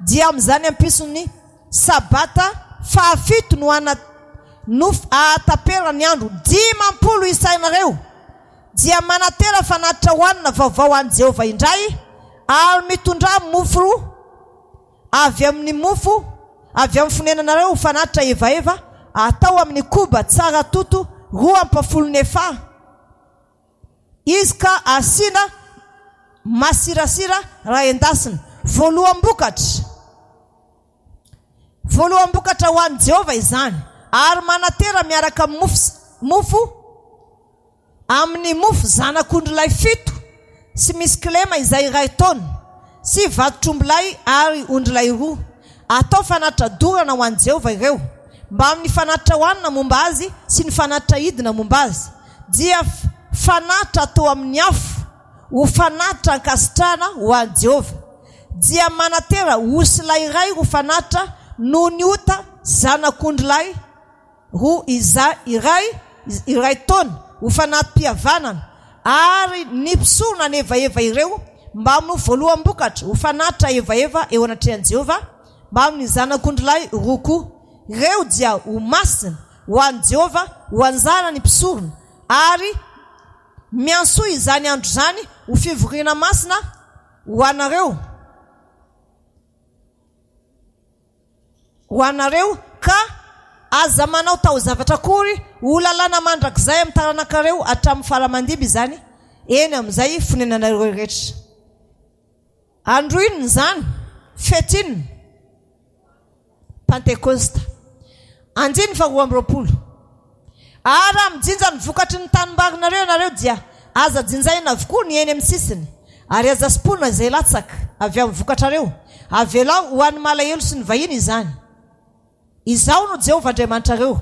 dia amin'izany ampisony sabata fahafito no atapera ny andro 50 isainareo, dia manatera fanatitra hoanina vaovao an'i Jehovah indray, ary mitondra mofo avy amin'ny fonenanareo fanatitra evaeva atao amin'ny koba tsara toto 2/4 izy ka asina masirasira raha endasina. voaloam-bokatra ho an'i Jehova izany, ary manatera miaraka mofo amin'ny mofo zanak'ondrilay 7 sy misy kilema izay iray taona sy vatotrombolay ary ondrilay 2. Atao fanatitra dorana ho an'i Jehova ireo, mba amin'ny fanatitra hoanina momba azy sy ny fanatitra idina momba azy. Dia fanatitra atao amin'ny afo ho fanatitra ankasitrahana ho an'i Jehova. Dia manatera osilay iray ho fanatitra no ny ota zanak'ondrilay ho iray taona ho fanatim-pihavanana, ary ny mpisorona ny evaeva ireo mba amin'ny voaloam-bokatra ho fanatitra evaeva eo anatrehan'i Jehova, mba amin'ny zanak'ondrilay 2 koa. Ireo dia ho masina ho an'i Jehova ho anjara ny mpisorona, ary miansoa izany andro zany ho fivoriana masina ho anareo ka aza manao taozavatra akory ho lalàna mandrakizay amin'ny taranakareo hatramin'ny faramandiby izany eny amin'izay fonenanareo rehetra. Andro inona zany? Fetinina Pentekosta 20. Ary amin'ny jinja ny vokatry ny tanimbarinareo nareo dia aza jinjaina avokoa ny eny amin'ny sisiny, ary aza sipona izay latsaka avy amin'ny vokatrareo avelao ho an'ny malahelo sy ny vahiny izany. Izao no Jehova Andriamanitrareo.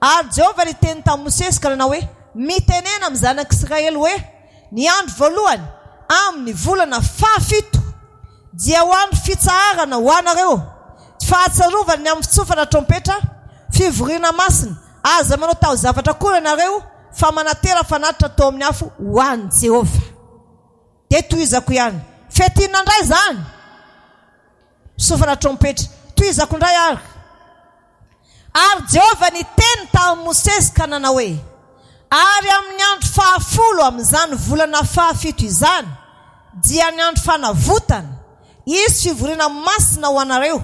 Ary Jehova niteny tamin'i Mosesy ka nanao hoe, mitenena amin'ny zanak'Israely hoe, ny andro voalohany amin'ny volana 17 dia ho andro fitsaharana ho anareo, fahatsarovany ny amin'ny fitsofana trompetra, fivoriana masina, aza manao taozavatra akory ianareo fa manatera fanatitra atao amin'ny afo ho an'i Jehova. Dia tohizako ihany, fetinina indray zany fitsofana trompetra, tohizako indray ary. Ary Jehova niteny tamin'i Mosesy ka nanao hoe, ary amin'ny andro 10 amin'izany volana 17 izany dia ny andro fanavotana, izy fivoriana masina ho anareo,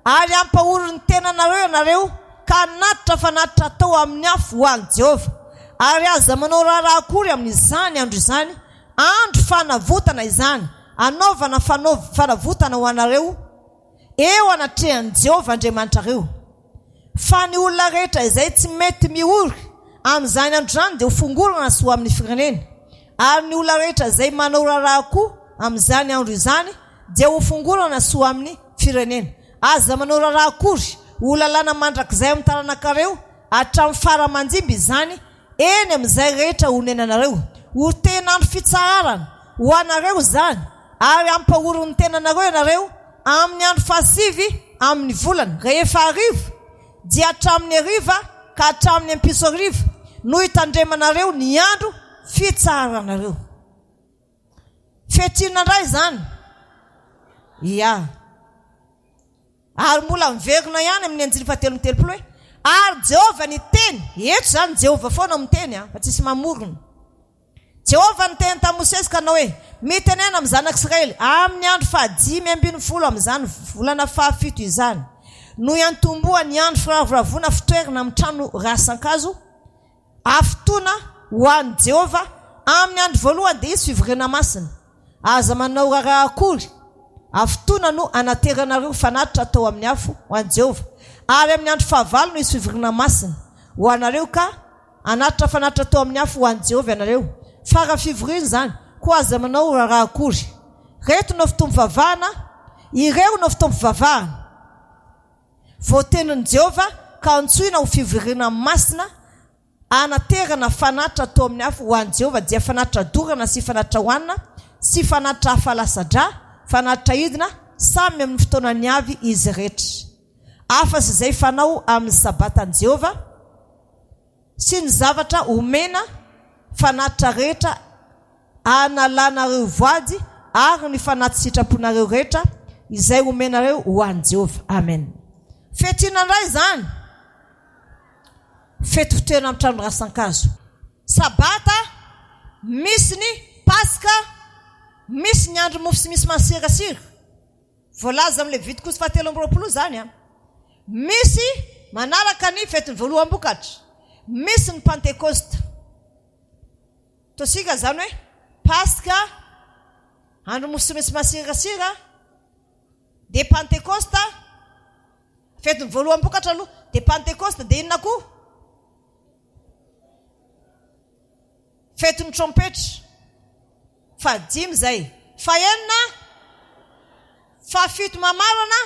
ary ampahoro ny tenanareo ianareo ka hanatitra fanatitra atao amin'ny afo ho an'i Jehova. Ary aza manao raharaha akory amin'izany andro izany, andro fanavotana izany, anaovana fanavotana ho anareo eo anatrehan'i Jehova Andriamanitrareo. Fa ny olona rehetra izay tsy mety mihory amin'izany andro zany dia ho fongorana sy ho amin'ny firenena, ary ny olona rehetra izay manao raharaha koa amin'izany andro izany dia ho fongorana sy ho amin'ny firenena. Aza manao raharaha akory ho lalàna mandrakizay amin'ny taranakareo hatramin'ny faramandiby izany eny amin'izay rehetra ho nenanareo, ho tenandro fitsaharana ho anareo zany, ary ampahoro ny tenanareo ianareo amin'ny andro 15 amin'ny volana rehefa arivo, dia hatramin'ny ariva ka hatramin'ny ampiso ariva no hitandremanareo ny andro fitsaharanareo. Fetinina indray zany. Ary mbola miverina ihany amin'ny 7:30 hoe, ary Jehova niteny, eto zany Jehova foana miteny fa tsisy mamorona. Jehova niteny tamin'i Mosesy ka nanao hoe, mitenena amin'ny zanak'Israely amin'ny andro 15 amin'izany volana 17 izany no iantomboa ny andro firavoravoana fitoerana amin'ny trano rasan-kazo afotoana ho an'i Jehova amin'ny andro voalohany dia izy fivoriana masina. Aza manao raharaha akory afotoana no anateranareo fanatitra atao amin'ny afo ho an'i Jehova, ary amin'ny andro 19 no izy fivoriana masina ho anareo ka anatitra fanatitra atao amin'ny afo ho an'i Jehova ianareo. Fara fivoriana zany koa aza manao raharaha akory. Reto no fitombo vavahana, ireo no fitombo vavahana voatenin'i Jehova ka antsoina ho fivoriana masina, anaterana fanatitra atao amin'ny afo ho an'i Jehova, dia fanatitra dorana sy fanatitra hoanina sy fanatitra hafalasadra, fanatitra idina, samy amin'ny fotoanany avy izy rehetra. Hafa sy izay fanao amin'ny sabatan'i Jehova sy ny zavatra omena fanatitra rehetra analanareo voady, ary ny fanaty sitraponareo rehetra izay omenareo ho an'i Jehova. Amen. Fetinina indray zany. Fety fitoerana amin'ny trano rasan-kazo. Sabata, misy ny Paska, misy ny andro mofo sy misy masirasira. Voalaza amin'ny Levitikosy 7:20 zany. Misy manaraka ny fety ny voaloam-bokatra. misy ny Pentecoste. Tosika zany hoe Pasika, andro mosimisy masirasira, de Pentecoste, fety ny voalohany bokatra aloha, de Pentecoste de inona koa? Fety ny trompetra. Fa 5 zay. Fa 6, fa 7 mamarana,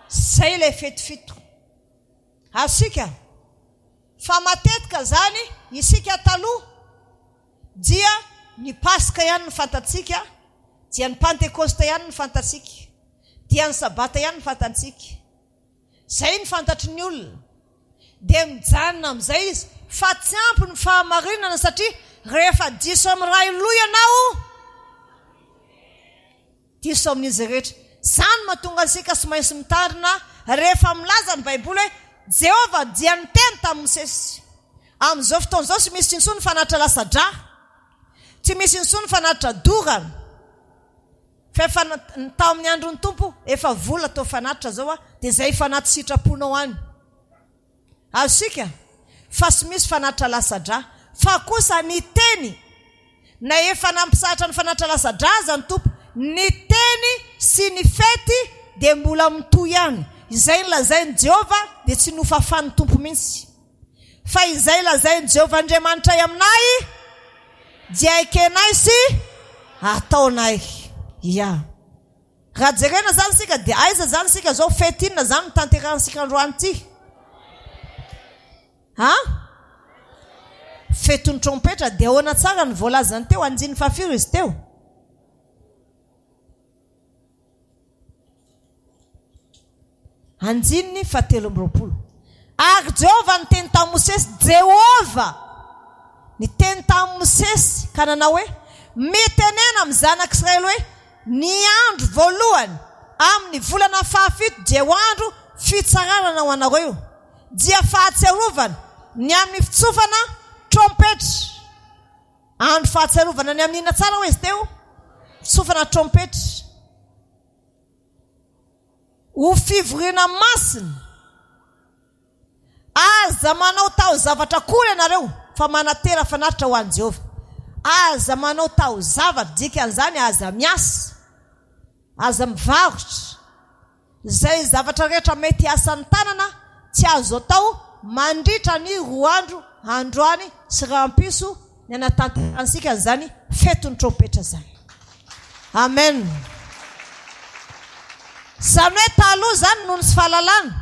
zay le fety fito. Asika fa matetika zany isika taloha dia ny Pasika ihany ny fantatsika, dia ny Pentecoste ihany ny fantatsika, dia ny sabata ihany ny fantatsika. Zay ny fantatry ny olona. Dia mijanona amin'izay izy fa tsy ampy ny fahamarinana, satria rehefa diso amin'ny ray loha ianao, diso amin'izy rehetra. Zany mahatonga ansika sy maintsy mitandrina rehefa milaza ny Baiboly hoe Jehova dia niteny tamin'ny Mosesy. Amin'izao fotoan'izao tsy misy intsony ny fanatitra lasadra, tsy misy intsony ny fanatitra dorana. Fa efa tao amin'ny andron'ny Tompo efa vola tao fanatitra zao dia zay fanaty sitraponao any. Asika fa tsy misy fanatitra lasadra, fa kosa ny teny na efa nampisahatra ny fanatitra lasadra zany Tompo, ny teny sy ny fety dia mbola mitohy ihany. Izay lazainy Jehova dia tsy nofafan'ny Tompo mihitsy. Fa izay lazainy Jehova Andriamanitra aminay dia ekenay sy ataonay. Ya. Raha jerena zany sika dia aiza zany sika zao fety inona zany ny tanterahansika androany ity? Fety ny trompetra dia ahoana tsara ny voalazany teo, 5 izy teo. Anjininy 17. Ary Jehova niteny tamin'ny Mosesy, Jehova niteny tamin'ny Mosesy ka nanao hoe mitenena amin'ny zanak'Israely hoe ny andro voalohany amin'ny volana 17 dia ho andro fitsarana ho anareo, dia fahatsiarovana ny amin'ny fitsofana trompetra. Andro fahatsiarovana ny amin'ny tsara hoe izy teo fitsofana trompetra. Ho fivoriana masina, aza manao tao zavatra kory ianareo fa manatera fanatitra ho an'i Jehova. Aza manao tao zavatra, dikan'izany aza miasa, aza mivarotra, zay zavatra rehetra mety asan'ny tanana tsy azo atao mandritra ny 2 andro, androany sy rampiso ny anatanterahansika zany fetony trompetra zany. Amen. Zany hoe taloha zany noho ny sy fahalalana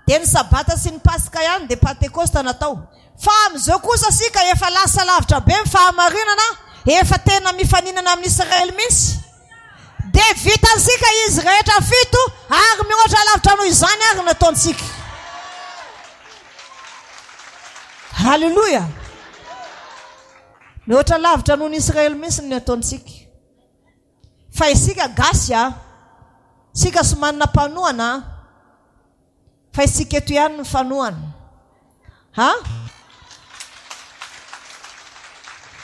dia ny sabata sy ny Pasika ihany dia Pentecoste natao. Fa amin'izao kosa sika efa lasa lavitra be ny fahamarinana, efa tena mifaninana amin'ny Israely mihitsy, dia vitansika izy rehetra 7 ary mihoatra lavitra noho izany ary nataontsika. Halleluja. Mihoatra lavitra noho ny Israely mihitsy ny nataontsika. Fa isika gasy sika sy manana mpanohana, fa isika eto ihany ny fanohana.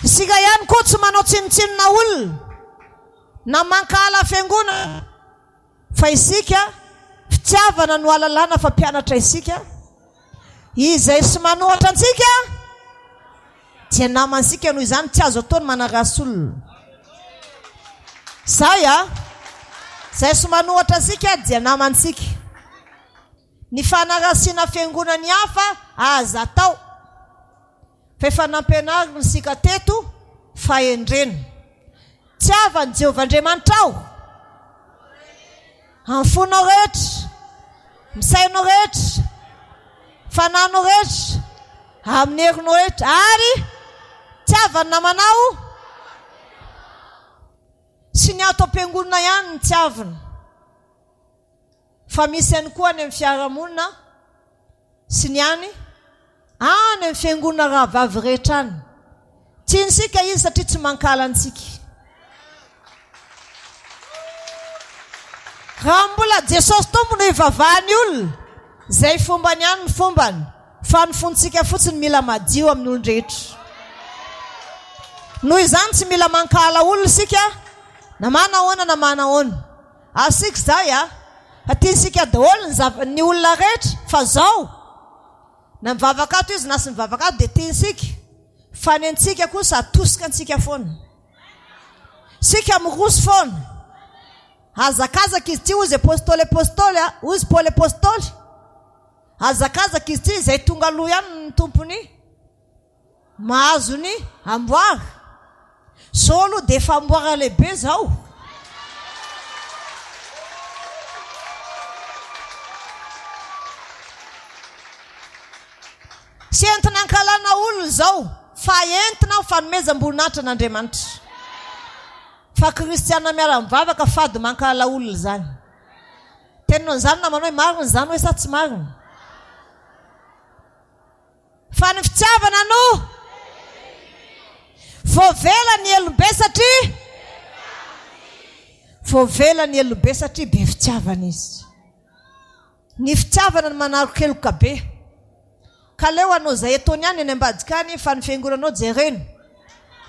Isika ihany koa tsy manao tsinotsinona olona na mankala fiangonana, fa isika fitiavana no alalana fa mpianatra isika. Izay sy manohatra antsika dia namansika noho izany tsy azo atao ny manarasy olona. Zay sy manohatra antsika dia namantsika. Ny fanarasiana fiangonany hafa aza atao, fa efa nampianarina isika teto fa endrena. Tiavan'i Jehova Andriamanitra ao amin'ny fonao rehetra, misainao rehetra, fananao rehetra, amin'ny herinao rehetra, ary tiavany namanao sy ny ato am-piangonana ihany ny tiavana, fa misy ihany koa any amin'ny fiarahamonina sy ny any amin'ny fiangonana rahavavy rehetra any. Tiantsika izy satria tsy mankala antsika. Raha mbola Jesosy tompony hivavahany olona, zay fombany ihany ny fombany, fa ny fontsika fotsiny mila madio amin'ny olon-drehetra. Noho izany tsy mila mankala olona sika, na manahoana na manahoana. Asika zay tiantsika daholo ny olona rehetra, fa zao na mivavaka ato izy na sy mivavaka ato dia tiantsika fa ny antsika kosa atosika antsika foana sika miroso foana azakazaka izy ty ozy apôstôly ozy Paul apôstôly azakazaka izy ty izay tonga aloha ihany ny tompony mahazo ny amboara so aloha dia efa amboara lehibe zao sy entina ankalana olona zao fa entina fanomezam-boninahitra n'Andriamanitra fa kristiana miara-mivavaka fady mankala olona zany teninao an'izany namana hoe marina zany hoe sa tsy marina fa ny fitiavana no voavela ny elobe satria voavela ny elobe satria be fitiavana izy ny fitiavana ny manaro-keloka be ka leo anao zay etony ihany eny ambadikany fa ny fiangonanao jereno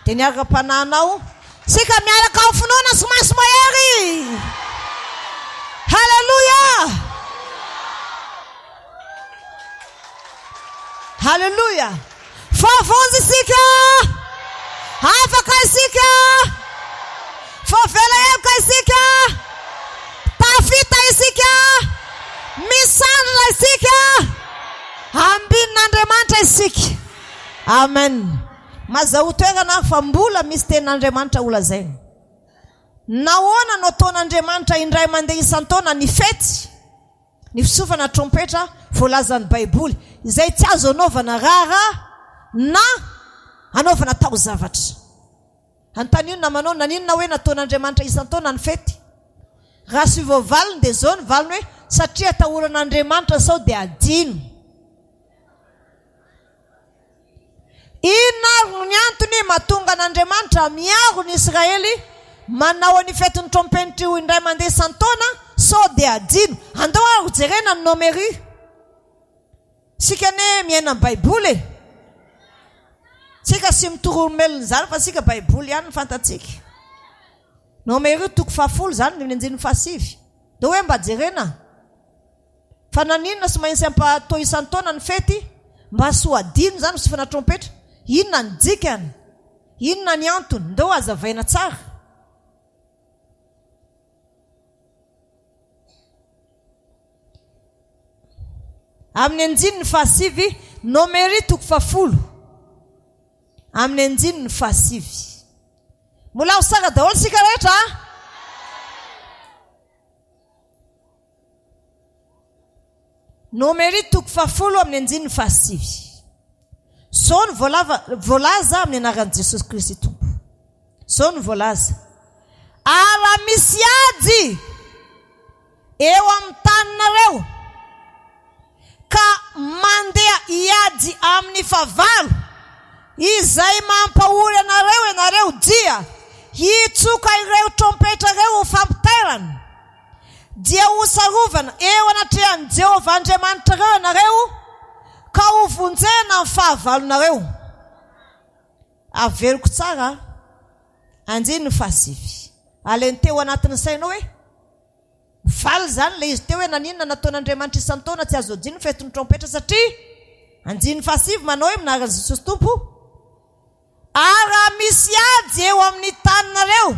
dia niaraka mpanahinao sika miaraka ho finoana sy maso mahery halleluja halleluja favonjy isika afaka isika favela eloka isika tafita isika misandrina isika ambin'Andriamanitra isika amen mazao toerana fa mbola misy tenin'Andriamanitra olazainy nahoana no ataon'Andriamanitra indray mandeha isan-taona ny fety ny fisofana trompetra voalazan'ny baiboly izay tsy azo anaovana raha na anaovana taozavatra antanino namanao naninona hoe nataon'Andriamanitra isan-taona ny fety raha sy voavaliny dia zao ny valiny hoe satria atahoran'Andriamanitra sao dia adino inona ny antony mahatonga an'Andriamanitra miaro ny Israely manao ny fetin'ny trompetra indray mandeha isan-taona sao dia adino andao ary jerena ny nomery sika ne miaina ny baiboly sika sy mitoromelona zany fa sika baiboly ihany ny fantatsika nomery toko 10 zany ny anjiny 7 dia hoe mba jerena fa naninona sy maintsy ampatao isan-taona ny fety mba sy ho adino zany misofana trompetra inona ny dikany inona ny antony ndao azavaina tsara amin'ny anjiny ny 7 nomery toko 10 amin'ny anjiny ny 7 mbola ho sara daholo sika rehetra nomery toko 10 amin'ny anjiny ny 7 so ny voalaza amin'ny anaran'i Jesosy Kristy tompo so ny voalaza ara misy ady eo amin'ny taninareo ka mandeha iady amin'ny favalo izay mampahory anareo ianareo dia hitsoka ireo trompetra reo ho fampiterana dia ho sarovana eo anatrehan'i Jehovah Andriamanitra reo ianareo ka ho vonjena ny fahavalonareo averiko tsara anjiny ny 7 aleny teo anatin'ny sainao hoe valy zany le izy teo hoe naninona nataon'Andriamanitra isan-taona tsy azo adino fetin'ny trompetra satria anjiny 7 manao hoe minaran'i Jesosy tompo ara misy ady eo amin'ny taninareo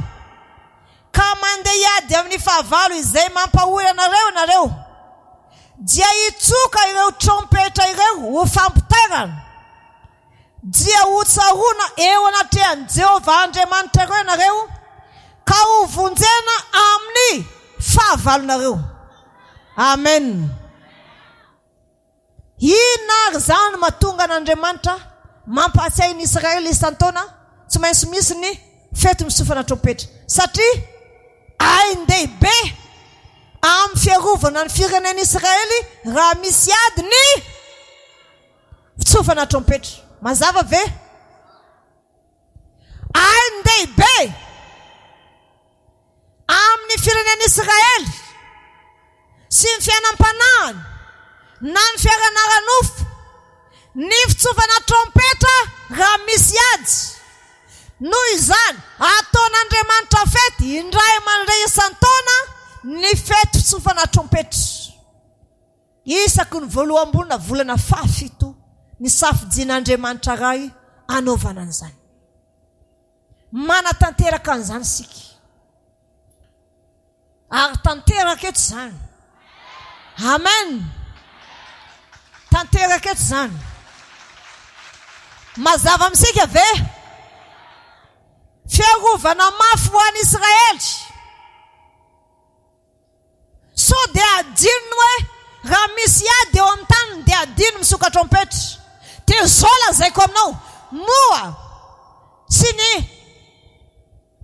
ka mandeha iady amin'ny fahavalo izay mampahory anareo ianareo dia hitsoka ireo trompetra ireo ho fampiterana dia ho tsarona eo anatrehan'i Jehovah Andriamanitra reo ianareo ka ho vonjena amin'ny fahavalonareo amen inona ary zany mahatonga an'Andriamanitra mampatsiahy ny Israely isan-taona tsy maintsy misy ny fety misofana trompetra satria aindehibe amin'ny fiarovana ny firenen'i Israely raha misy ady ny fitsofana trompetra mazava ve aindehibe amin'ny firenen'i Israely sy ny fiainam-panahiny na ny fiaranara-nofo ny fitsofana trompetra raha misy ady noho izany ataon'Andriamanitra fety indray mandray isan-taona ny fety fitsofana trompetra isaky ny voalohambolina volana 7 ny safidian'Andriamanitra ray anaovana an'izany. Manatanteraka an'izany sika. Ary tanteraka eto zany. Amen. Tanteraka eto zany. Mazava amintsika ve? Fiarovana mafy ho an'i Israely. So dia adino hoe raha misy ady eo amin'ny taniny dia adino misoka trompetra. Dia zao lazaiko aminao, Moa sy ny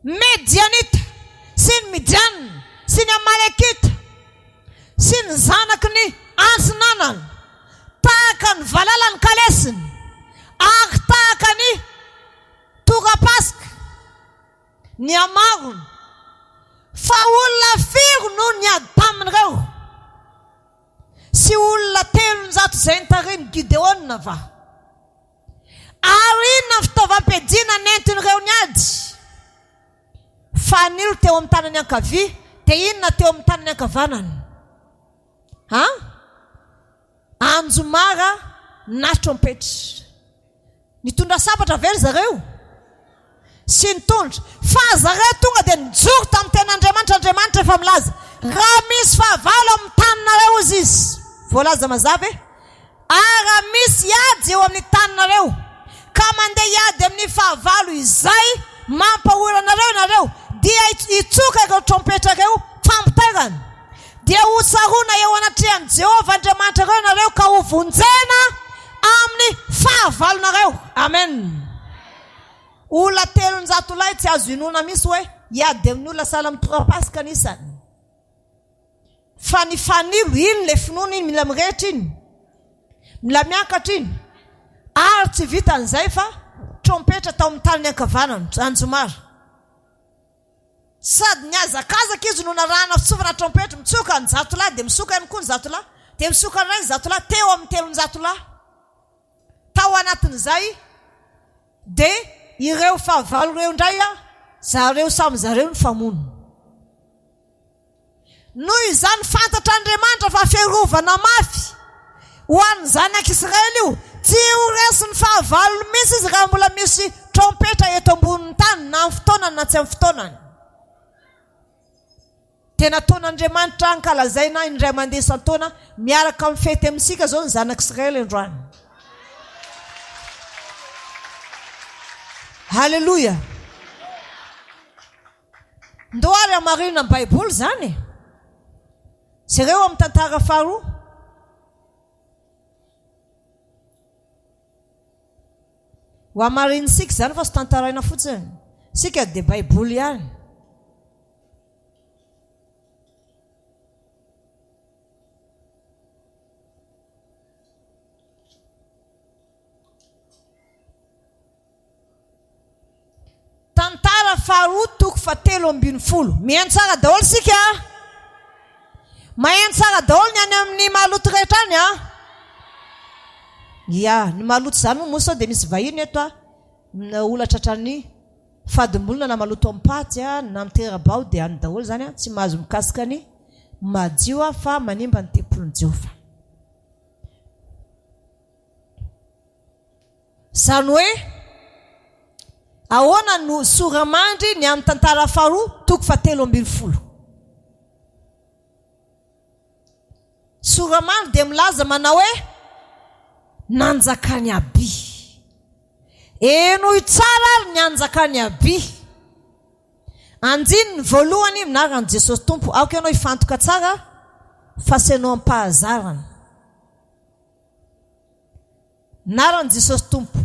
Medianita sy ny Midian sy ny Amalekita sy ny zanaky ny antsinanany tahaka ny valalany kalesiny ary tahaka ny torapasika ny amarony fa olona firy no niady tamin'ireo sy olona 300 zay nitariny Gideona va. Ary inona fitaovam-piadiana nentin'ireo niady? Fanilo teo amin'ny tanany ankavia, dia inona teo amin'ny tanany ankavanany? Anjomara na trompetra. Nitondra sabatra very zareo sy nitondra, fa zareo tonga dia nijoro tamin'ny ten'Andriamanitra. Andriamanitra efa milaza raha misy fahavalo amin'ny taninareo izy. Voalaza mazava e? Raha misy ady eo amin'ny taninareo ka mandeha iady amin'ny fahavalo izay mampahoranareo nareo, dia itsoka ireo trompetra ireo fampitairana, dia ho tsaroana eo anatrehan'i Jehovah Andriamanitra ireo nareo ka ho vonjena amin'ny fahavalonareo. Amen. Olona 300 lahy tsy azo inona misy hoe iady amin'ny olona sahala amin'ny torapasika anisany. Fa ny fanilo iny le finoana iny mila mirehetra iny, mila miakatra iny. Ary tsy vita an'izay fa trompetra tao amin'ny tanany ankavanany Anjomara. Sady niazakazaka izy no narahana fitsovana trompetra, mitsoka ny 100 lahy dia misoka ihany koa ny 100 lahy, dia misoka ny 100 lahy teo amin'ny 300 lahy. Tao anatin'izay dia ireo fahavalo ireo indray zareo samy zareo ny famono. Noho izany fantatra Andriamanitra fa fiarovana mafy ho an'ny zanak'Israely io, tsy ho resy ny fahavalo misy izy raha mbola misy trompetra eto ambonin'ny tany na amin'ny fotoanany na tsy amin'ny fotoanany. Tena taon'Andriamanitra ankalazaina indray mandeha isan-taona miaraka amin'ny fety amintsika zao ny zanak'Israely androany. Halleluja. Ndoary amarina amin'ny Baiboly zany. Zareo amin'ny tantara faharoa. Ho amarinisika zany fa sy tantaraina fotsiny. Sika dia Baiboly ihany. Tantara faharoa toko 7:10. Mihaino tsara daholo sika. Maheno tsara daholo ny any amin'ny maloto rehetra any Ya, ny maloto zany moa sao dia misy vahiny eto olatra hatrany fadimbolona na maloto ampaty na miterabao dia any daholo zany tsy mahazo mikasika ny madio fa manimba ny tempolin'i Jehovah. Zany hoe ahoana no soramandry ny amin'ny tantara faharoa toko 7:10. Soramandry dia milaza manao hoe nanjakany aby. Enoy tsara ary ny anjakany aby. Anjiny ny voalohany minarany Jesosy Tompo. Aoka ianao ifantoka tsara fa sy ianao ampahazarana. Narany Jesosy Tompo.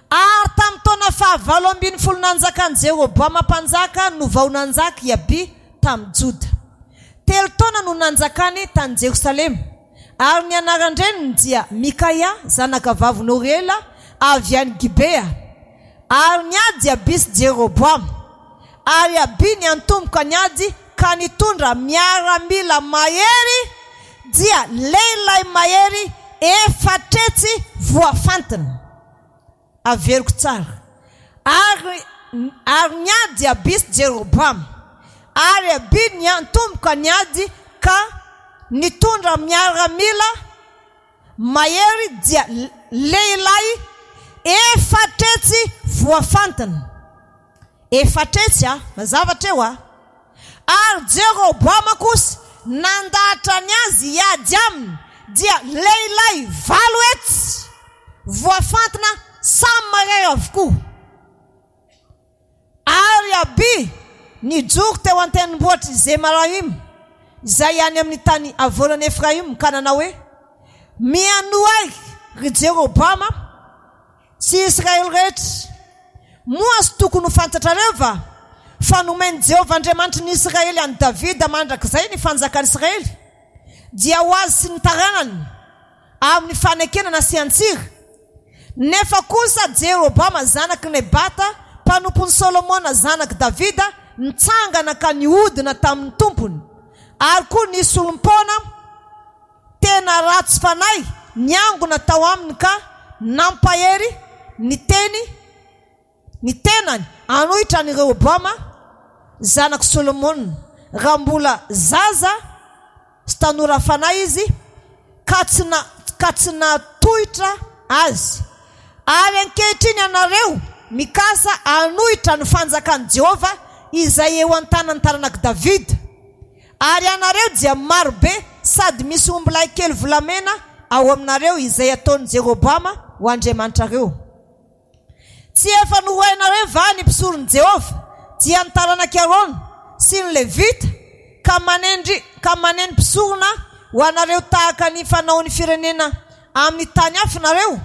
Ary tamin'ny taona 7 nanjakan'i Jeroboama mpanjaka no vao nanjaka Aby tamin'ny Joda. 3 taona no nanjakany tany Jerusalema. Ary ny anaran-dreny dia Mikaia zanaka vavy Noriela avy any Gibea. Ary niady Aby sy Jeroboama. Ary Aby ny antomboka niady ka nitondra miaramila mahery dia lehilahy mahery efatretsy voafantana. Averiko tsara. Ary niady Aby sy Jeroboama. Ary Aby ny antomboka niady ka nitondra miaramila mahery dia lehilahy efatretsy voafantana. Efatretsy mazava teo ary Jeroboama kosa nandahatra ny azy hiady aminy dia lehilahy 7 hetsy voafantana samy mahay avokoa. Ary Abi nijoko teo an-tendrombohitry Zemaraim izay any amin'ny tany avolany Efraim ka nanao hoe mianoay ry Jeroboama sy Israely rehetra moa sy tokony ho fantatrareo fa nomeny Jehovah Andriamanitra ny Israely any Davida mandrakizay ny fanjakany Israely dia ho azy sy ny taranany amin'ny fanekenana sy antsira. Nefa kosa Jeroboama zanaky Nebata mpanompon'ny Solomona zanaky Davida nitsangana ka nihodina tamin'ny tompony ary koa nisy olompona tena ratsy fanay niangona tao aminy ka nampahery ny tenany anohitra ny Rehoboama zanaky Solomona raha mbola zaza sy tanora fanay izy ka tsy natohitra azy. Ary ankehitriny anareo mikasa anohitra ny fanjakan'i Jehova izay eo an-tanany taranaky Davida. Ary anareo dia marobe sady misy ombilahy kely volamena ao aminareo izay ataon'i Jeroboama ho Andriamanitrareo. Tsy efa nohoainareo va ny mpisoron'i Jehova dia ny taranaky Arona sy ny Levita ka maneno mpisorona ho anareo tahaka ny fanaon'ny firenena amin'ny tany hafa nareo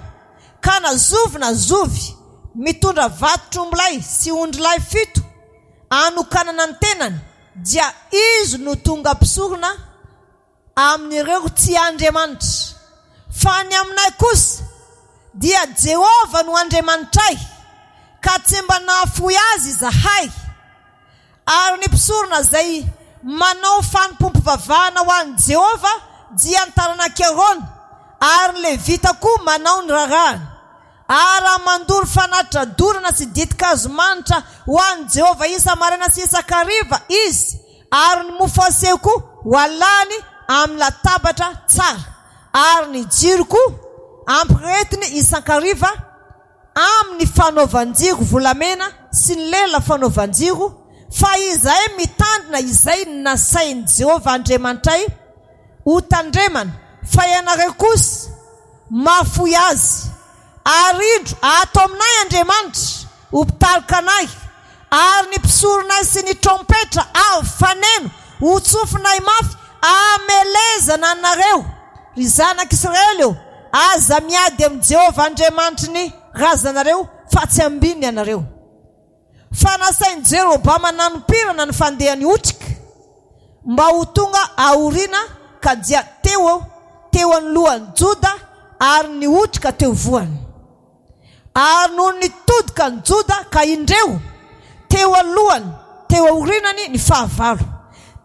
ka nazovy mitondra vato-trombolay sy ondrilahy 7 anokanana ny tenany dia izy no tonga mpisorona amin'ireo tsy Andriamanitra. Fa ny aminay kosa dia Jehova no Andriamanitray ka tsy mba nahafoy azy zahay. Ary ny mpisorona zay manao fanompompivavahana ho an'i Jehova dia ny taranaky Arona ary ny Levita koa manao ny rarahana. Ary mandoro fanatitra dorana sy ditikazo manitra ho an'i Jehova isa-maraina sy isa-kariva izy ary ny mofo aseho koa ho alany amin'ny latabatra tsara ary ny jiro koa ampiretiny isan-kariva amin'ny fanaovan-jiro volamena sy ny lela fanaovan-jiro. Fa izay mitandrina izay nasain'i Jehova Andriamanitray ho tandremana fa ianareo kosa mahafoy azy. Ary indro ato aminay Andriamanitra ho mpitarika anay ary ny mpisoronay sy ny trompetra avy faneno ho tsofinay mafy amelezana anareo ry zanak'Israely eo aza miady amin'i Jehova Andriamanitra ny razanareo fa tsy ambiny anareo. Fa nasain'i Jeroboama nanompirirana ny fandehany otrika mba ho tonga aoriana ka dia teo anolohany Joda ary ny otrika teo voany. Ary noho nitodika ny Joda ka indreo teo alohany teo aorinany ny fahavalo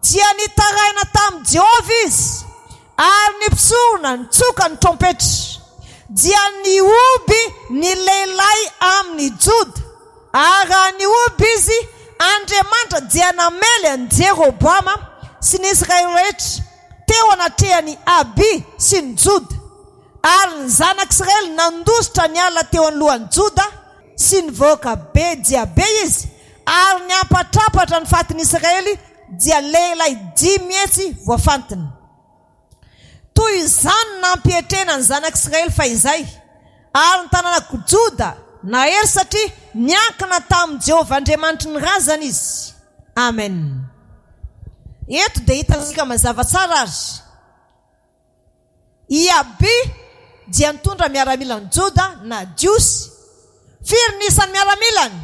dia nitaraina tamin'i Jehova izy ary ny mpisorona nitsoka ny trompetra dia nioby ny lehilahy amin'ny Joda ary nioby izy Andriamanitra dia namely an'i Jeroboama sy ny Israely rehetra teo anatrehany Abi sy ny Joda. Ary ny zanak'Israely nandositra ny ala teo anolohany Joda sy ny voaka be dia be izy ary ny ampatrapatra ny fatin'i Israely dia lehilahy 10 hetsy voafantana. Toy izany nampietrena ny zanak'Israely fa izay ary ny tanànako Joda nahery satria niankina tamin'i Jehova Andriamanitra ny razana izy. Amen. Eto dia hitantsika mazava tsara azy. I Abi dia nitondra miaramilany Joda na Jiosy. Firy nisan'ny miaramilany?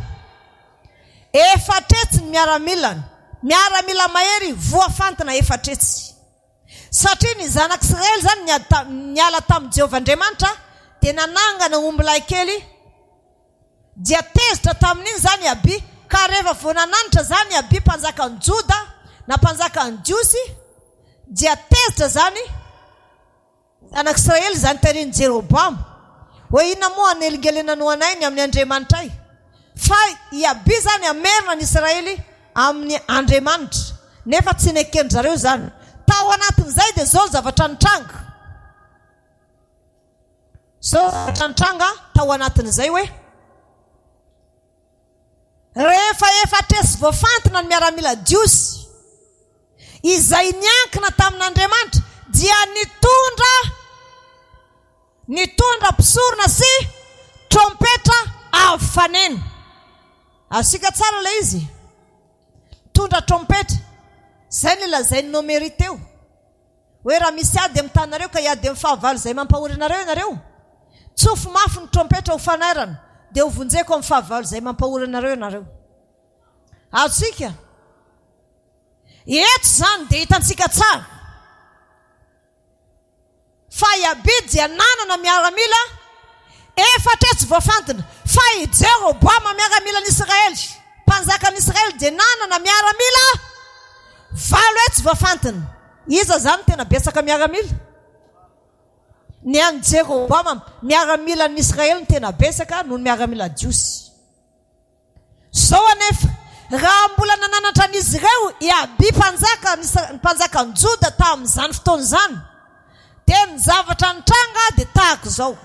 4 ny miaramilany. Miaramila mahery voafantana 4. Satria ny zanak'Israely zany niala tamin'i Jehova Andriamanitra dia nanangana ombilahy kely dia tezitra tamin'iny zany Abi ka rehefa voanananitra zany Abi mpanjakan'i Joda na mpanjakan'i Jiosy dia tezitra zany zanak'Israely zany tarian'i Jeroboama hoe inona moa anelingelena no anay ny amin'ny Andriamanitray. Fa i Abi zany amerina ny Israely amin'ny Andriamanitra nefa tsy nekendry zareo zany. Tao anatin'izay dia zao zavatra nitranga. so trantranga tao anatin'izay hoe rehefa efatresy voafantina ny miaramila jiosy izay niankina tamin'Andriamanitra dia nitondra mpisorona sy trompetra avy fanena. Asika tsara ilay izy tondra trompetra zay ny lazainy nomery teo hoe raha misy ady amin'ny tanareo ka iady amin'ny fahavalo izay mampahory anareo ianareo, tsofo mafy ny trompetra ho fanairana dia ho vonjeko amin'ny fahavalo izay mampahory anareo ianareo. Atsika eto zany dia hitantsika tsara fa Iabidy dia nanana miaramila efatresy voafantina, fa i Jeroboama miaramila n'Israely, mpanjakan'Israely dia nanana miaramila valo etsy voafantina. Iza zany tena betsaka miaramila? Ny an'i Jeroboama miaramila n'Israely ny tena betsaka noho ny miaramila jiosy. Zao anefa raha mbola nananatra an'izy ireo Iaby mpanjaka ny Joda tamin'izany fotoana izany dia ny zavatra nitranga dia tahaka izao.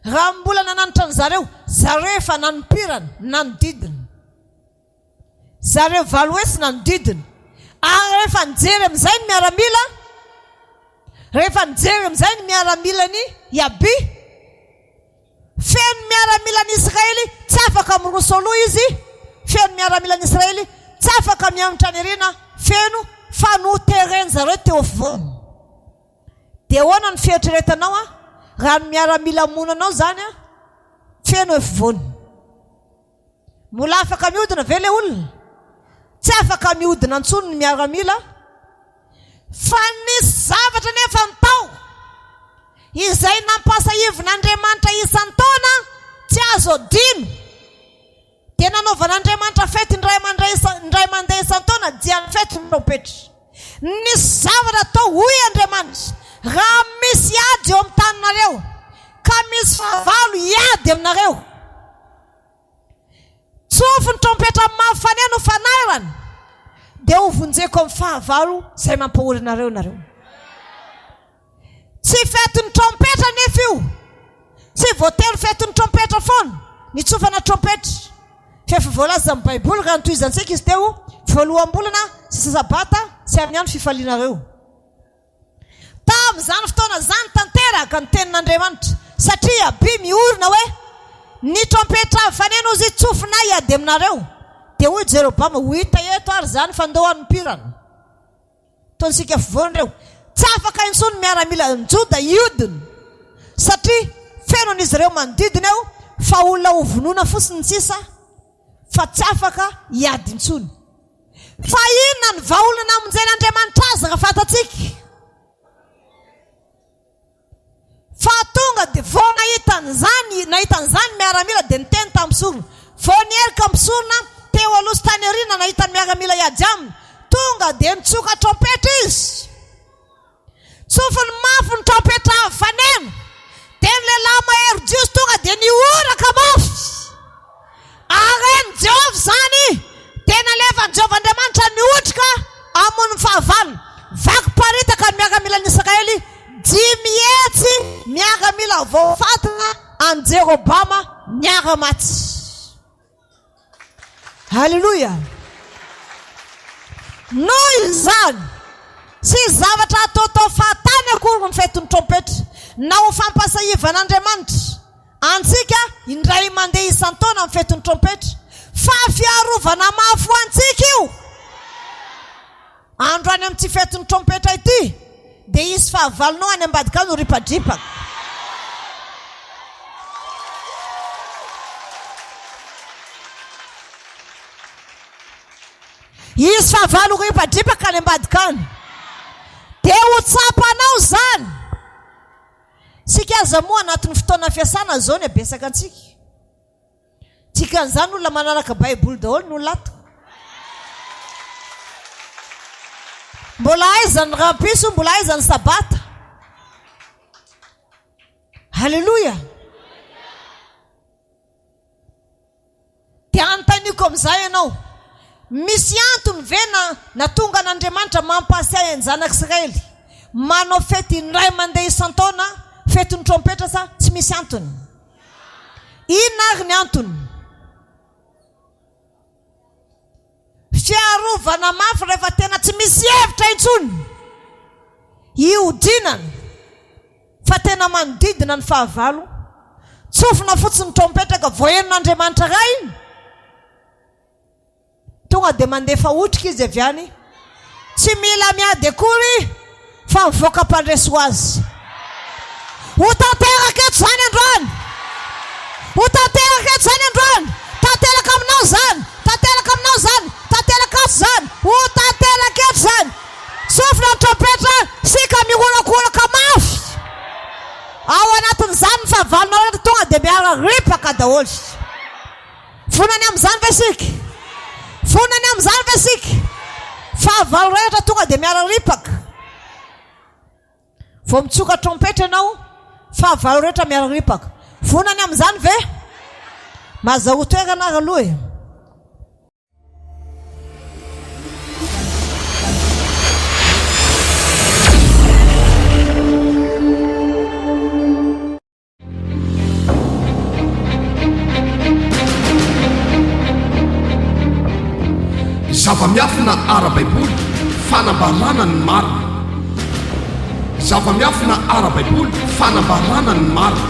Raha mbola nananatra n'zareo, zareo efa nanompirana, nanodidina. Zareo valo etsy nanodidina. Ary rehefa nijery amin'izay ny miaramila, rehefa nijery amin'izay ny miaramila ny Iaby, feno miaramila n'Israely tsy afaka miroso aloha izy, feno miaramila n'Israely tsy afaka mianatra ny rina, feno fa notereny zareo teo afovoany. Dia ahoana ny fieritreretanao raha ny miaramila monanao zany feno afovoany? Mbola afaka mihodina ve le olona? Tsy afaka mihodina antsony ny miaramila, fa nisy zavatra nefa nitao izay nampasahivon'Andriamanitra isan-taona tsy azo adino. Dia nanaovan'Andriamanitra fety indray mandeha isan-taona dia ny fety ny trompetra. Nisy zavatra atao hoy Andriamanitra, raha misy ady eo amin'ny taninareo ka misy fahavalo iady aminareo, tsofo ny trompetra mafanena ho fanairana dia ho vonjeko amin'ny fahavalo izay mampahory anareo nareo. Tsy fetin'ny trompetra nefa io, tsy voatery fetin'ny trompetra foana ny tsofana trompetra. Fefa voalaza amin'ny Baiboly raha nitohizantsika izy teo voaloham-bolana sy sabata sy amin'ny andro fifalianareo. Tamin'izany fotoana zany tanteraka ny tenin'Andriamanitra, satria Iaby miorina hoe ny trompetra fanena ozy tsofona iady aminareo. Dia hoy Jeroboama, ho hita eto ary zany fandohan'ny mpirana. Taontsika fovoan'ireo tsy afaka intsony miaramila ny Joda iodina, satria feno an'izy ireo manodidina eo fa olona ho vonoina fotsiny tsisa, fa tsy afaka iady intsony. Fa inona ny vahaolana amonjen'Andriamanitra azy raha fantatsika? Fa tonga dia vao nahitan'izany miaramila dia niteny tamin'ny sorona, vao nierika misorona teo aloha sy tany aoriana nahitany miaramila iady aminy, tonga dia nitsoka trompetra izy. Tsofony mafy ny trompetra avy fanena, dia ny lehilahy mahery jiosy tonga dia nioraka mafy. Areny Jehovah zany dia nalevany Jehovah Andriamanitra niotrika amon'ny fahavalony, vaky paritaka ny miaramila n'Israely 10 etsy miaramila voafantina an'i Jeroboama miaramaty. Halleluja. Noho izany sy zavatra ataotao fahatany akory ny fetin'ny trompetra na ho fampasahivan'Andriamanitra antsika indray mandeha isan-taona amin'ny fetin'ny trompetra, fa fiarovana mafy ho antsika io. Andro any amin'ity fetin'ny trompetra ity dia isy fahavalonao any ambadika no ripadripaka. Isy fahavalo ripadripaka any ambadika any dia ho tsapanao zany. Sika aza moa anatin'ny fotoana fiasana zao ny abesaka antsika. Tikan'izany olona manaraka Baiboly daholo no lato. Mbola aizany rapiso, mbola aizany sabata. Halleluja. Dia antaniko amin'izay ianao, misy antony ve na tonga an'Andriamanitra mampasay ny zanak'Israely manao fety indray mandeha isan-taona feton'ny trompetra sa tsy misy antony? Inona ary ny antony? Fiarovana mafy rehefa tena tsy misy hevitra intsony, iodinana fa tena manodidina ny fahavalo, tsofina fotsiny trompetra ka voahenin'Andriamanitra raha iny, tonga dia mandefa otrika izy avy any, tsy mila miady akory fa mivoaka mpandresy ho azy. Ho tanteraka eto zany androany, ho tanteraka eto zany androany, tanteraka aminao zany, tanteraka aminao zany, tanteraka ato zany, ho tanteraka eto zany. Tsofina ny trompetra, sika mihorakoraka mafy ao anatin'izany ny fahavalonao rehetra, tonga dia miararipaka daholo. Fonany amin'izany ve sika? Fonany amin'izany ve sika? Fahavalo rehetra tonga dia miararipaka. Vao mitsoka trompetra ianao, fahavalo rehetra miararipaka. Fonany amin'izany ve? Mazaho toerana ary aloha e. Zava-miafina ara-baiboly, fanambarana ny marina. Zava-miafina ara-baiboly, fanambarana ny marina.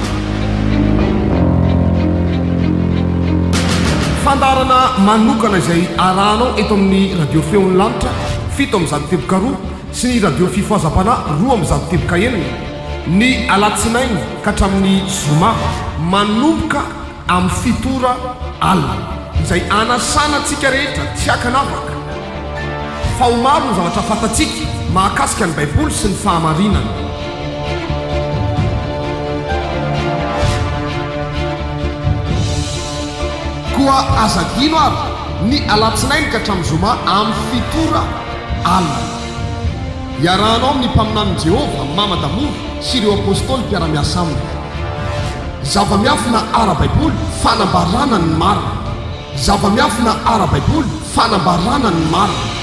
Fandarana manokana izay arahanao eto amin'ny radio feon'ny lanitra 7:10 sy ny radio fifoazam-pana 2:11 ny alatsinainy ka hatramin'ny zoma, manomboka amin'ny fitora alina izay anasana antsika rehetra tsy hakanavaka fa ho maro ny zavatra fantatsika mahakasika ny baiboly sy ny fahamarinana. Koa azadino ary ny alatsinainy ka hatramin'ny zoma amin'ny fitora alina. Iarahanao amin'ny mpaminan'i Jehova Mamadamory sy ireo apôstôly mpiara-miasa aminy. Zava-miafina ara-baiboly, fanambarana ny marina. Zava-miafina ara-baiboly, fanambarana ny marina.